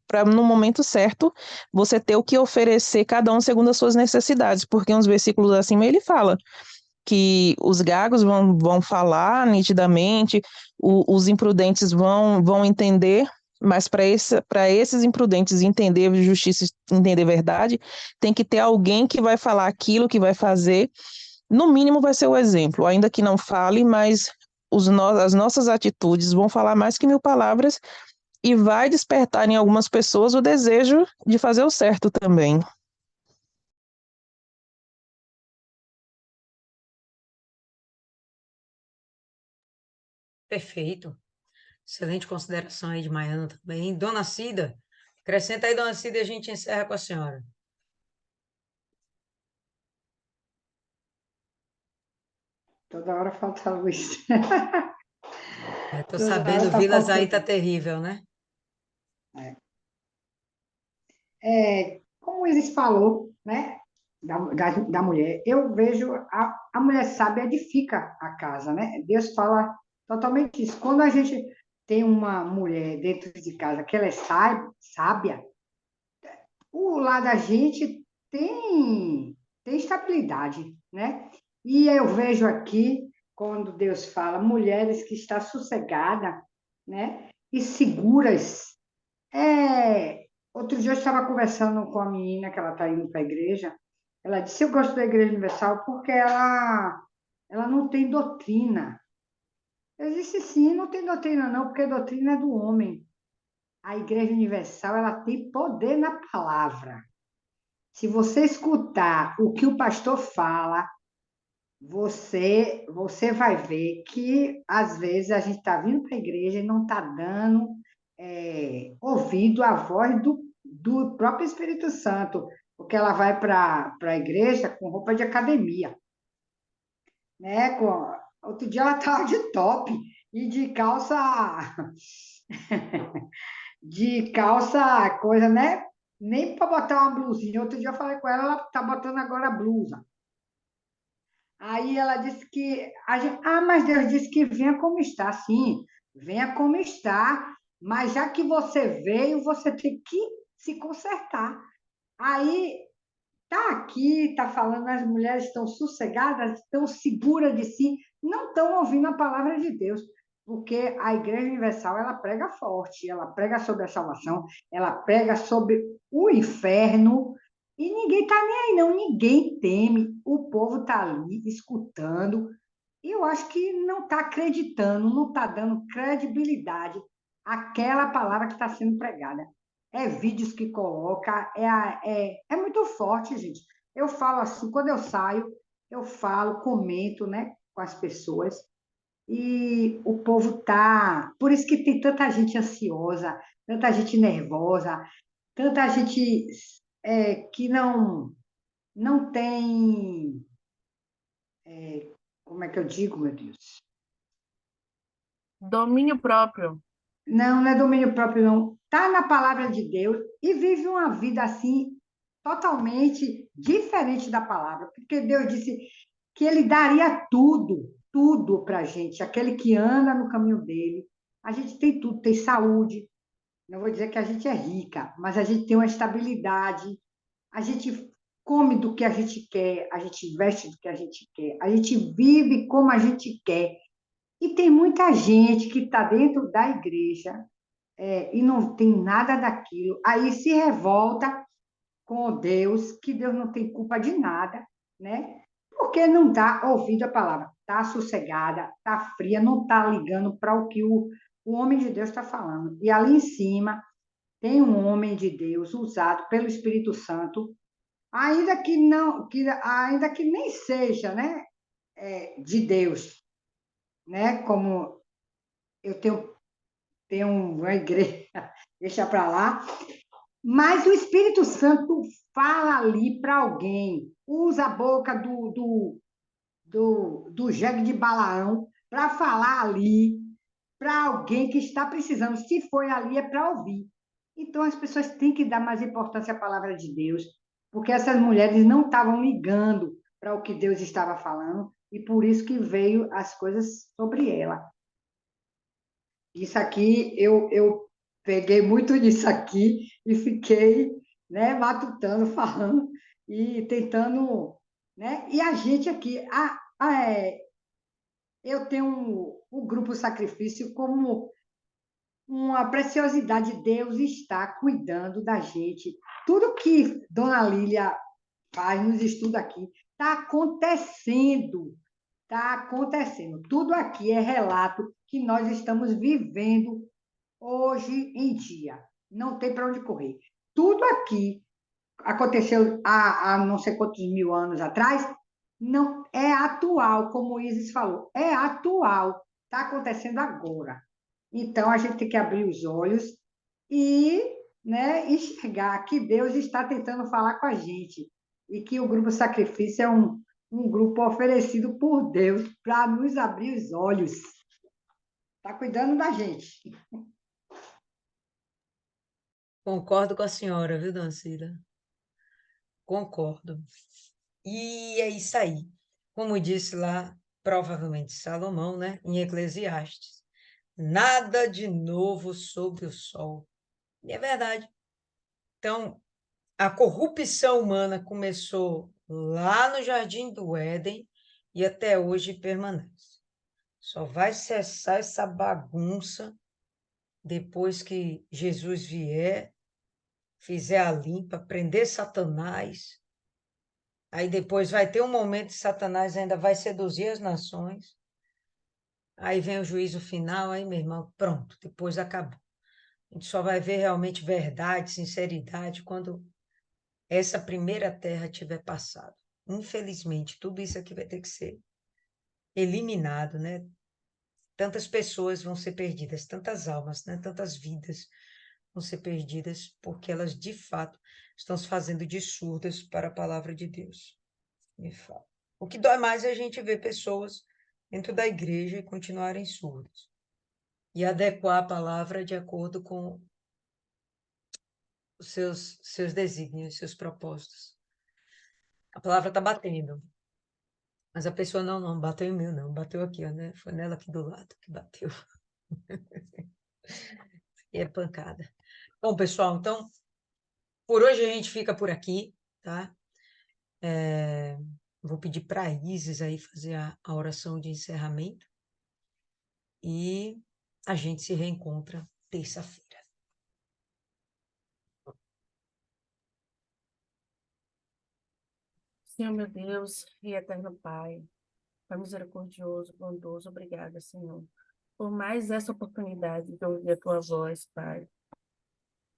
para no momento certo você ter o que oferecer cada um segundo as suas necessidades, porque uns versículos acima ele fala que os gagos vão falar nitidamente, os imprudentes vão entender, mas para esses imprudentes entender justiça, entender verdade, tem que ter alguém que vai falar aquilo que vai fazer, no mínimo vai ser o exemplo, ainda que não fale, mas as nossas atitudes vão falar mais que 1000 palavras e vai despertar em algumas pessoas o desejo de fazer o certo também. Perfeito. Excelente consideração aí de Maiana também. Dona Cida, acrescenta aí, Dona Cida, e a gente encerra com a senhora. Toda hora falta luz. Estou Toda hora sabendo, tá Vilas aí tá faltando. terrível, né? Como o Isis falou, né? Da mulher, eu vejo a mulher sábia edifica a casa, né? Deus fala totalmente isso. Quando a gente tem uma mulher dentro de casa que ela é sábia, o lado da gente tem estabilidade, né? E eu vejo aqui, quando Deus fala, mulheres que estão sossegadas, né? E seguras. Outro dia eu estava conversando com a menina que ela está indo para a igreja. Ela disse: Eu gosto da Igreja Universal porque ela não tem doutrina. Eu disse: Sim, não tem doutrina, não, porque doutrina é do homem. A Igreja Universal ela tem poder na palavra. Se você escutar o que o pastor fala, você vai ver que, às vezes, a gente está vindo para a igreja e não está dando ouvido à voz do próprio Espírito Santo, porque ela vai para a igreja com roupa de academia, né? Outro dia ela estava de top e de calça, de calça, coisa, né? Nem para botar uma blusinha. Outro dia eu falei com ela, ela está botando agora a blusa. Aí ela disse que mas Deus disse que venha como está, sim, venha como está, mas já que você veio, você tem que se consertar. Aí tá aqui, tá falando, as mulheres estão sossegadas, estão seguras de si, não estão ouvindo a palavra de Deus, porque a Igreja Universal ela prega forte, ela prega sobre a salvação, ela prega sobre o inferno, e ninguém está nem aí, não, ninguém teme, o povo está ali escutando, e eu acho que não está acreditando, não está dando credibilidade àquela palavra que está sendo pregada. É vídeos que coloca, é muito forte, gente. Eu falo assim, quando eu saio, eu falo, comento, né, com as pessoas, e o povo tá. Por isso que tem tanta gente ansiosa, tanta gente nervosa, tanta gente que não tem. Como é que eu digo, meu Deus? Domínio próprio. Não é domínio próprio, não. Está na palavra de Deus e vive uma vida assim, totalmente diferente da palavra, porque Deus disse que Ele daria tudo, tudo para a gente, aquele que anda no caminho dele. A gente tem tudo, tem saúde. Não vou dizer que a gente é rica, mas a gente tem uma estabilidade, a gente come do que a gente quer, a gente veste do que a gente quer, a gente vive como a gente quer. E tem muita gente que está dentro da igreja e não tem nada daquilo, aí se revolta com Deus, que Deus não tem culpa de nada, né? Porque não dá ouvido à palavra, está sossegada, está fria, não está ligando para o que o homem de Deus está falando. E ali em cima tem um homem de Deus usado pelo Espírito Santo, ainda que não, ainda que nem seja, né, de Deus, né? Como eu tenho uma igreja, deixa para lá, mas o Espírito Santo fala ali para alguém, usa a boca do jegue de Balaão para falar ali para alguém que está precisando. Se foi ali, é para ouvir. Então, as pessoas têm que dar mais importância à palavra de Deus, porque essas mulheres não estavam ligando para o que Deus estava falando, e por isso que veio as coisas sobre ela. Isso aqui, eu peguei muito disso aqui e fiquei, né, matutando, falando e tentando, né? E a gente aqui, eu tenho o grupo Sacrifício como uma preciosidade. Deus está cuidando da gente. Tudo que Dona Lília faz nos estudos aqui está acontecendo. Está acontecendo. Tudo aqui é relato que nós estamos vivendo hoje em dia. Não tem para onde correr. Tudo aqui aconteceu há não sei quantos mil anos atrás, não é atual, como o Isis falou, é atual, está acontecendo agora. Então, a gente tem que abrir os olhos e, né, enxergar que Deus está tentando falar com a gente e que o Grupo Sacrifício é um grupo oferecido por Deus para nos abrir os olhos. Está cuidando da gente. Concordo com a senhora, viu, dona Cida? Concordo. E é isso aí. Como disse lá, provavelmente Salomão, né, em Eclesiastes, nada de novo sob o sol. E é verdade. Então, a corrupção humana começou lá no Jardim do Éden e até hoje permanece. Só vai cessar essa bagunça depois que Jesus vier, fizer a limpa, prender Satanás. Aí depois vai ter um momento que Satanás ainda vai seduzir as nações. Aí vem o juízo final, aí, meu irmão, pronto, depois acabou. A gente só vai ver realmente verdade, sinceridade, quando essa primeira terra tiver passado. Infelizmente, tudo isso aqui vai ter que ser eliminado, né? Tantas pessoas vão ser perdidas, tantas almas, né? Tantas vidas vão ser perdidas, porque elas, de fato, estão se fazendo de surdas para a palavra de Deus. Me fala. O que dói mais é a gente ver pessoas dentro da igreja e continuarem surdas. E adequar a palavra de acordo com os seus desígnios, seus propósitos. A palavra está batendo, mas a pessoa não bateu em mim, não. Bateu aqui, ó, né? Foi nela aqui do lado que bateu. E é pancada. Bom, pessoal, então, por hoje a gente fica por aqui, tá? Vou pedir para a Isis aí fazer a oração de encerramento e a gente se reencontra terça-feira. Senhor, meu Deus e eterno Pai, Pai misericordioso, bondoso, obrigada, Senhor, por mais essa oportunidade de ouvir a Tua voz, Pai,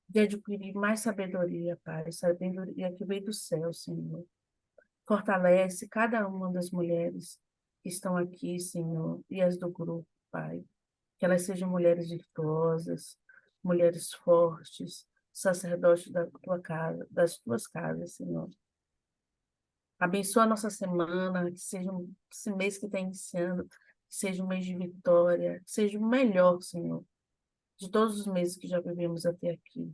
de adquirir mais sabedoria, Pai, sabedoria que veio do céu, Senhor. Fortalece cada uma das mulheres que estão aqui, Senhor, e as do grupo, Pai. Que elas sejam mulheres virtuosas, mulheres fortes, sacerdotes da tua casa, das tuas casas, Senhor. Abençoa a nossa semana, que seja esse mês que está iniciando, que seja um mês de vitória, que seja o melhor, Senhor, de todos os meses que já vivemos até aqui.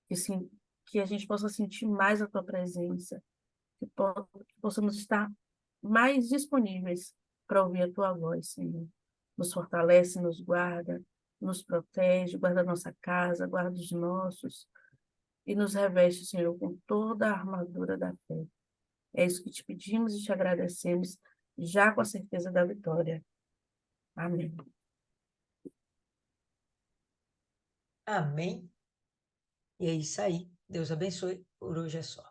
Que, sim, que a gente possa sentir mais a tua presença, que possamos estar mais disponíveis para ouvir a tua voz, Senhor. Nos fortalece, nos guarda, nos protege, guarda a nossa casa, guarda os nossos e nos reveste, Senhor, com toda a armadura da fé. É isso que te pedimos e te agradecemos, já com a certeza da vitória. Amém. Amém. E é isso aí. Deus abençoe. Por hoje é só.